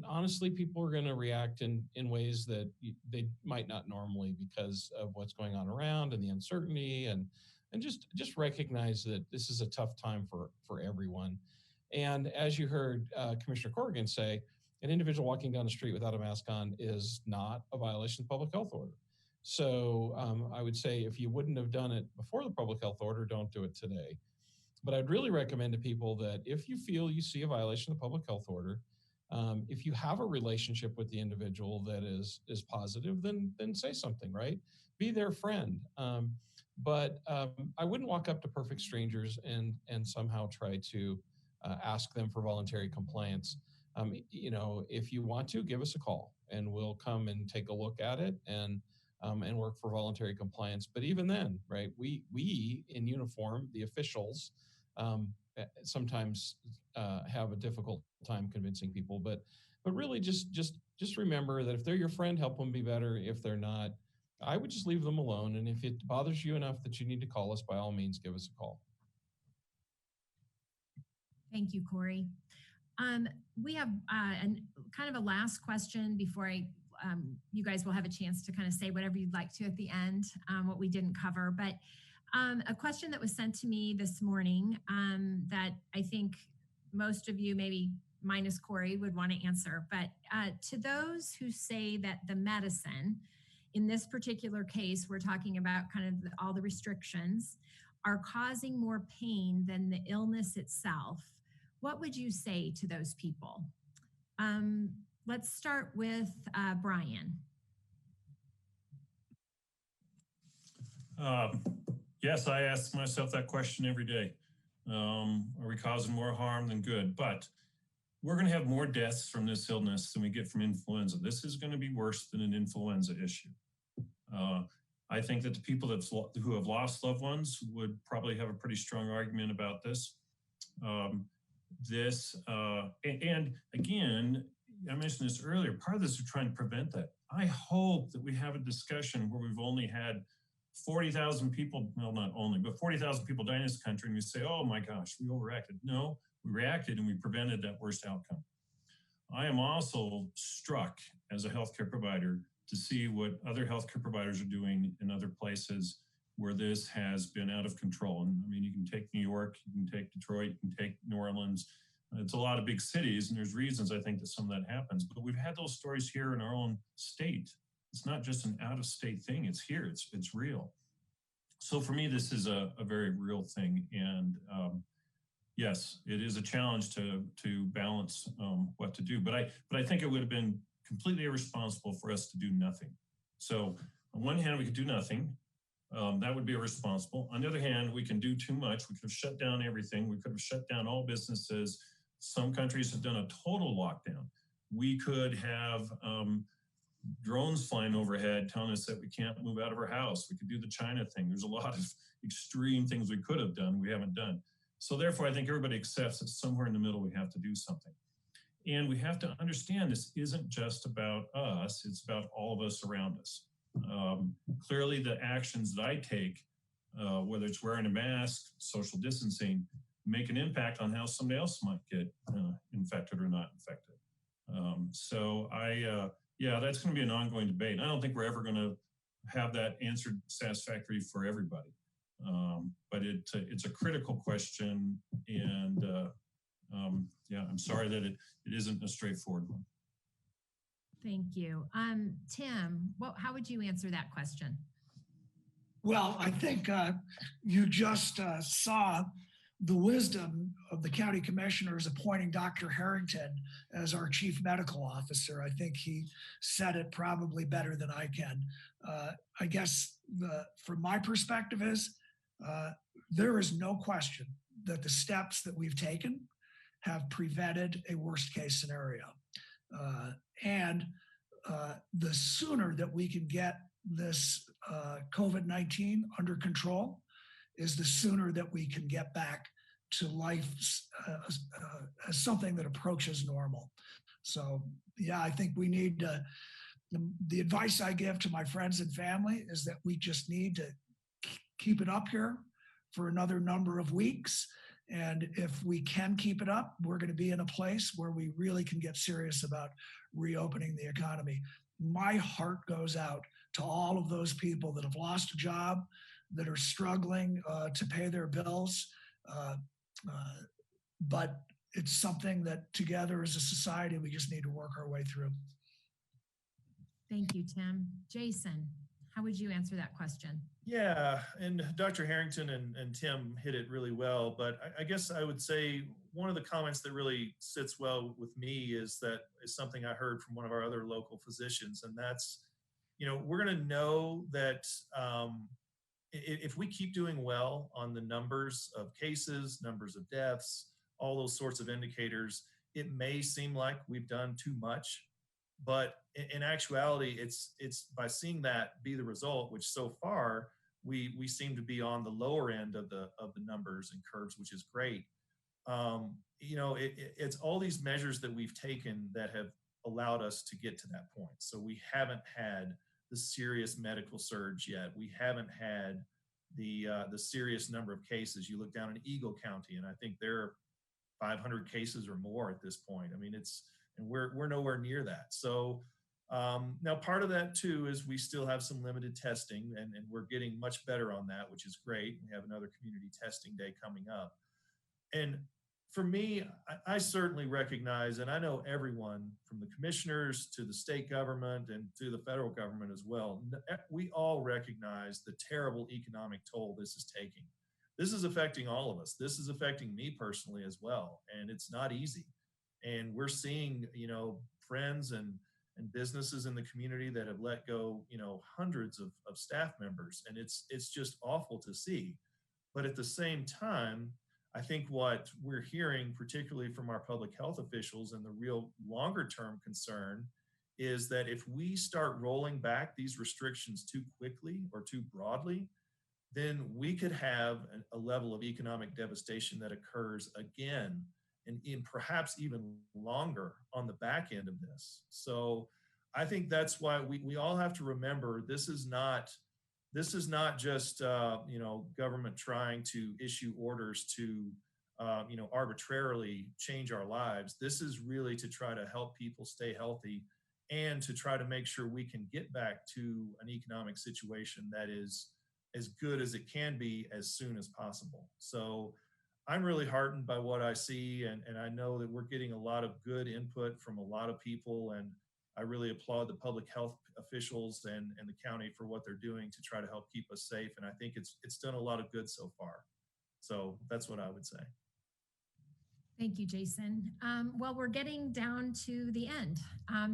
honestly, people are going to react in ways that they might not normally because of what's going on around and the uncertainty, and just recognize that this is a tough time for everyone. And as you heard Commissioner Corrigan say, an individual walking down the street without a mask on is not a violation of the public health order. So I would say if you wouldn't have done it before the public health order, don't do it today. But I'd really recommend to people that if you feel you see a violation of the public health order, if you have a relationship with the individual that is positive, then say something, right? Be their friend. But I wouldn't walk up to perfect strangers and somehow try to ask them for voluntary compliance. If you want to, give us a call and we'll come and take a look at it and work for voluntary compliance. But even then, right, we in uniform, the officials, sometimes have a difficult time convincing people. But really, just remember that if they're your friend, help them be better. If they're not, I would just leave them alone. And if it bothers you enough that you need to call us, by all means, give us a call. Thank you, Cory. We have kind of a last question before you guys will have a chance to kind of say whatever you'd like to at the end, what we didn't cover. But a question that was sent to me this morning that I think most of you, maybe minus Cory, would want to answer. But to those who say that the medicine, in this particular case, we're talking about kind of all the restrictions, are causing more pain than the illness itself, what would you say to those people? Let's start with Brian. Yes, I ask myself that question every day. Are we causing more harm than good? But we're going to have more deaths from this illness than we get from influenza. This is going to be worse than an influenza issue. I think that the people who have lost loved ones would probably have a pretty strong argument about this. And again, I mentioned this earlier, part of this is trying to prevent that. I hope that we have a discussion where we've only had 40,000 people, well, not only, but 40,000 people die in this country, and we say, oh my gosh, we overreacted. No, we reacted and we prevented that worst outcome. I am also struck as a healthcare provider to see what other healthcare providers are doing in other places where this has been out of control. And I mean, you can take New York, you can take Detroit, you can take New Orleans. It's a lot of big cities, and there's reasons I think that some of that happens. But we've had those stories here in our own state. It's not just an out-of-state thing. It's here. It's real. So for me, this is a very real thing. And yes, it is a challenge to balance what to do. But I think it would have been completely irresponsible for us to do nothing. So on one hand, we could do nothing. That would be irresponsible. On the other hand, we can do too much. We could have shut down everything. We could have shut down all businesses. Some countries have done a total lockdown. We could have drones flying overhead telling us that we can't move out of our house. We could do the China thing. There's a lot of extreme things we could have done, we haven't done. So therefore, I think everybody accepts that somewhere in the middle, we have to do something. And we have to understand this isn't just about us, it's about all of us around us. Clearly, the actions that I take, whether it's wearing a mask, social distancing, make an impact on how somebody else might get infected or not infected. Yeah, that's going to be an ongoing debate. I don't think we're ever going to have that answered satisfactorily for everybody. But it's a critical question, and yeah, I'm sorry that it isn't a straightforward one. Thank you. Tim, how would you answer that question? Well, I think you just saw the wisdom of the county commissioners appointing Dr. Harrington as our chief medical officer. I think he said it probably better than I can. I guess from my perspective is there is no question that the steps that we've taken have prevented a worst case scenario. And the sooner that we can get this COVID-19 under control is the sooner that we can get back to life as something that approaches normal. So yeah, I think we need to, the advice I give to my friends and family is that we just need to keep it up here for another number of weeks. And if we can keep it up, we're going to be in a place where we really can get serious about reopening the economy. My heart goes out to all of those people that have lost a job, that are struggling to pay their bills. But it's something that together as a society, we just need to work our way through. Thank you, Tim. Jason, how would you answer that question? Yeah, and Dr. Harrington and Tim hit it really well, but I guess I would say one of the comments that really sits well with me is something I heard from one of our other local physicians, and that's, we're going to know that if we keep doing well on the numbers of cases, numbers of deaths, all those sorts of indicators, it may seem like we've done too much. But in actuality, it's by seeing that be the result, which so far we seem to be on the lower end of the numbers and curves, which is great. It's all these measures that we've taken that have allowed us to get to that point. So we haven't had the serious medical surge yet. We haven't had the serious number of cases. You look down in Eagle County, and I think there are 500 cases or more at this point. I mean, and we're nowhere near that. So now part of that too is we still have some limited testing, and we're getting much better on that, which is great. We have another community testing day coming up. And for me, I certainly recognize, and I know everyone from the commissioners to the state government and to the federal government as well, we all recognize the terrible economic toll this is taking. This is affecting all of us. This is affecting me personally as well. And it's not easy. And we're seeing, friends and businesses in the community that have let go, hundreds of staff members. And it's just awful to see. But at the same time, I think what we're hearing, particularly from our public health officials, and the real longer term concern is that if we start rolling back these restrictions too quickly or too broadly, then we could have a level of economic devastation that occurs again, and in perhaps even longer on the back end of this. So I think that's why we all have to remember this is not just government trying to issue orders to arbitrarily change our lives. This is really to try to help people stay healthy and to try to make sure we can get back to an economic situation that is as good as it can be as soon as possible. So I'm really heartened by what I see, and I know that we're getting a lot of good input from a lot of people, and I really applaud the public health officials and the county for what they're doing to try to help keep us safe. And I think it's done a lot of good so far. So that's what I would say. Thank you, Jason. Well, we're getting down to the end.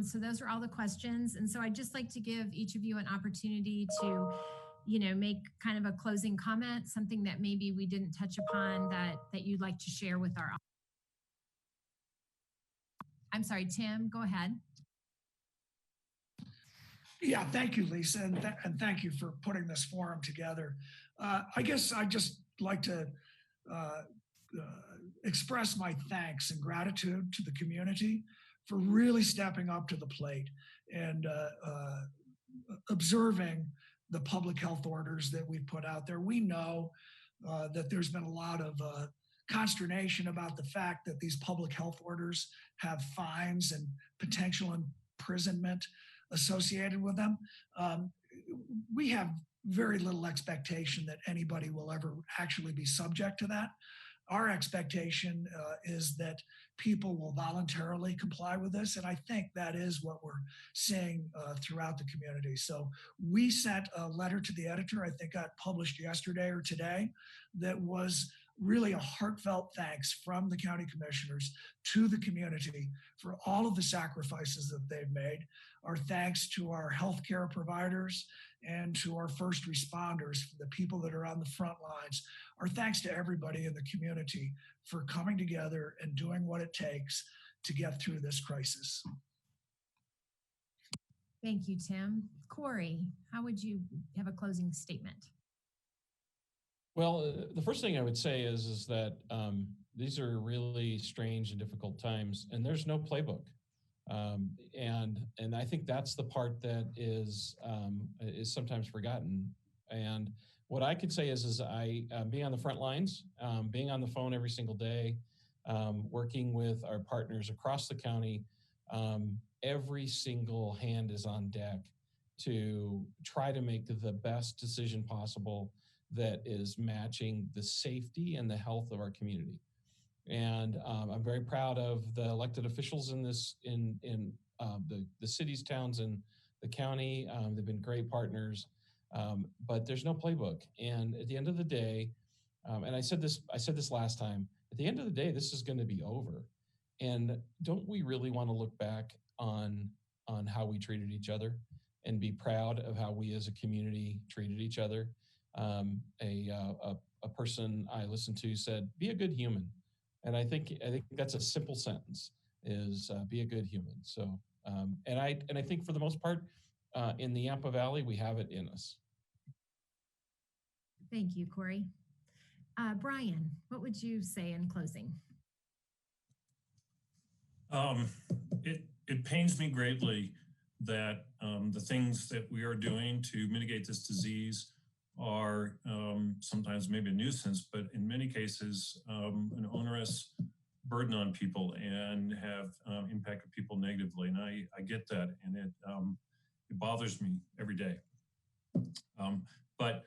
So those are all the questions. And so I'd just like to give each of you an opportunity to make kind of a closing comment, something that maybe we didn't touch upon that you'd like to share with our audience. I'm sorry, Tim, go ahead. Yeah, thank you, Lisa, and thank you for putting this forum together. I guess I'd just like to express my thanks and gratitude to the community for really stepping up to the plate and observing the public health orders that we've put out there. We know that there's been a lot of consternation about the fact that these public health orders have fines and potential imprisonment associated with them. We have very little expectation that anybody will ever actually be subject to that. Our expectation is that people will voluntarily comply with this, and I think that is what we're seeing throughout the community. So we sent a letter to the editor, I think got published yesterday or today, that was really a heartfelt thanks from the county commissioners to the community for all of the sacrifices that they've made. Our thanks to our healthcare providers and to our first responders, the people that are on the front lines. Our thanks to everybody in the community for coming together and doing what it takes to get through this crisis. Thank you, Tim. Cory, how would you have a closing statement? Well, the first thing I would say is that these are really strange and difficult times, and there's no playbook. And I think that's the part that is sometimes forgotten. And what I could say is I being on the front lines, being on the phone every single day, working with our partners across the county, every single hand is on deck to try to make the best decision possible that is matching the safety and the health of our community. And I'm very proud of the elected officials in this, the cities, towns, and the county. They've been great partners, but there's no playbook. And at the end of the day, and I said this last time. At the end of the day, this is going to be over. And don't we really want to look back on how we treated each other and be proud of how we as a community treated each other? A person I listened to said, "Be a good human." And I think that's a simple sentence: is be a good human. So, and I think for the most part, in the Yampa Valley, we have it in us. Thank you, Cory. Brian, what would you say in closing? It pains me greatly that the things that we are doing to mitigate this disease are sometimes maybe a nuisance, but in many cases an onerous burden on people and have impacted people negatively. And I get that, and it bothers me every day. But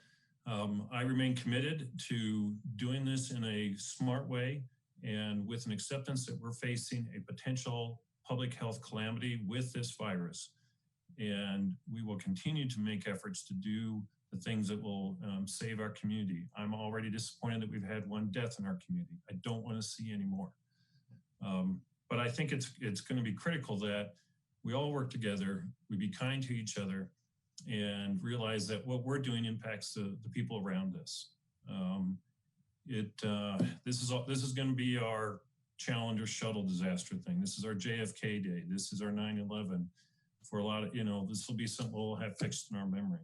I remain committed to doing this in a smart way and with an acceptance that we're facing a potential public health calamity with this virus. And we will continue to make efforts to do the things that will save our community. I'm already disappointed that we've had one death in our community. I don't want to see any more. But I think it's going to be critical that we all work together, we be kind to each other, and realize that what we're doing impacts the people around us. This is going to be our Challenger shuttle disaster thing. This is our JFK day. This is our 9/11. For a lot of, this will be something we'll have fixed in our memory.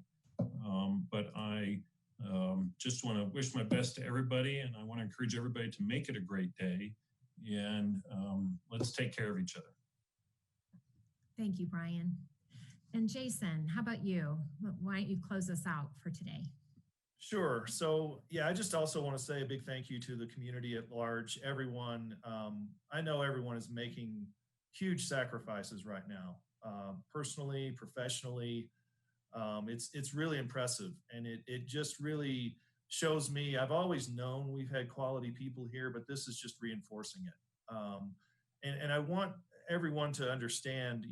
But I just want to wish my best to everybody, and I want to encourage everybody to make it a great day. And let's take care of each other. Thank you, Brian. And Jason, how about you? Why don't you close us out for today? Sure. So, yeah, I just also want to say a big thank you to the community at large. Everyone, I know everyone is making huge sacrifices right now, personally, professionally. It's really impressive, and it just really shows me. I've always known we've had quality people here, but this is just reinforcing it. And I want everyone to understand.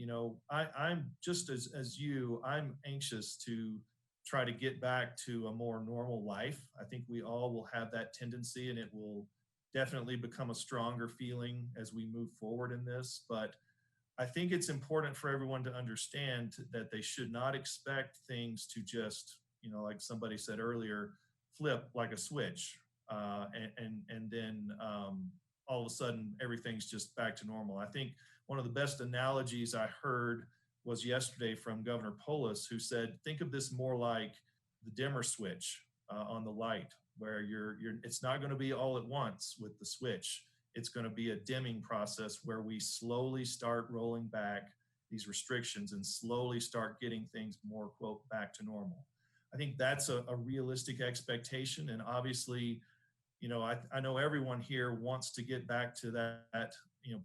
I'm just as you. I'm anxious to try to get back to a more normal life. I think we all will have that tendency, and it will definitely become a stronger feeling as we move forward in this. But I think it's important for everyone to understand that they should not expect things to just, like somebody said earlier, flip like a switch, and then all of a sudden everything's just back to normal. I think one of the best analogies I heard was yesterday from Governor Polis, who said, think of this more like the dimmer switch on the light, where it's not going to be all at once with the switch. It's going to be a dimming process where we slowly start rolling back these restrictions and slowly start getting things more, quote, back to normal. I think that's a realistic expectation. And obviously, I know everyone here wants to get back to that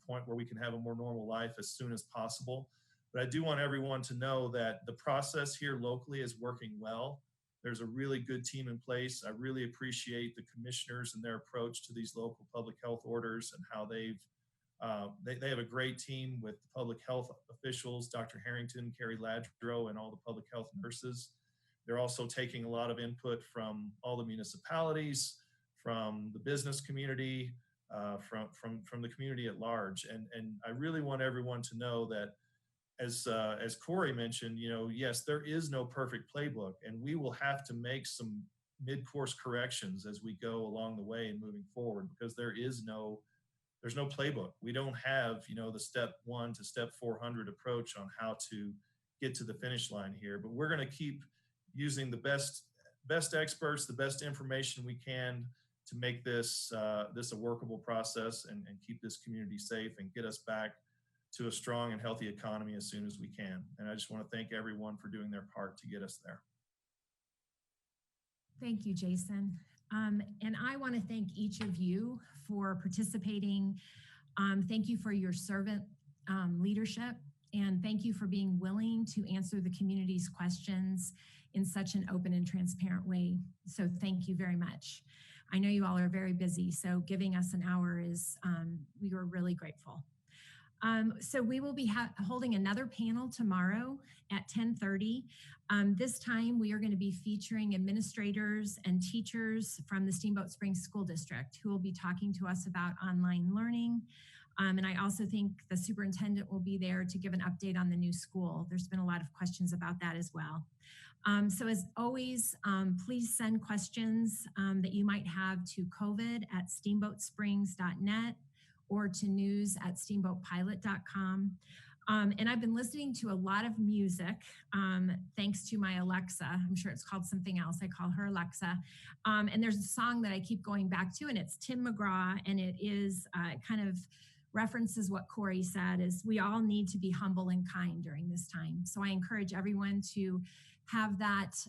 point where we can have a more normal life as soon as possible. But I do want everyone to know that the process here locally is working well. There's a really good team in place. I really appreciate the commissioners and their approach to these local public health orders and how they have a great team with the public health officials, Dr. Harrington, Carrie Ladro, and all the public health nurses. They're also taking a lot of input from all the municipalities, from the business community, from the community at large. And I really want everyone to know that as Cory mentioned, yes, there is no perfect playbook, and we will have to make some mid-course corrections as we go along the way and moving forward, because there's no playbook. We don't have, the step 1 to step 400 approach on how to get to the finish line here, but we're going to keep using the best best experts, the best information we can to make this this a workable process and keep this community safe and get us back to a strong and healthy economy as soon as we can. And I just want to thank everyone for doing their part to get us there. Thank you, Jason. And I want to thank each of you for participating. Thank you for your servant leadership, and thank you for being willing to answer the community's questions in such an open and transparent way. So thank you very much. I know you all are very busy, so giving us an hour is, we are really grateful. So we will be holding another panel tomorrow at 10:30. This time we are going to be featuring administrators and teachers from the Steamboat Springs School District who will be talking to us about online learning. And I also think the superintendent will be there to give an update on the new school. There's been a lot of questions about that as well. So as always, please send questions that you might have to covid@steamboatsprings.net or to news@steamboatpilot.com. And I've been listening to a lot of music thanks to my Alexa. I'm sure it's called something else. I call her Alexa. And there's a song that I keep going back to, and it's Tim McGraw, and it is kind of references what Cory said, is we all need to be humble and kind during this time. So I encourage everyone to have that,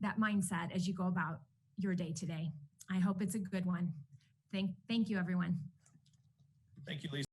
that mindset as you go about your day today. I hope it's a good one. Thank you, everyone. Thank you, Lisa.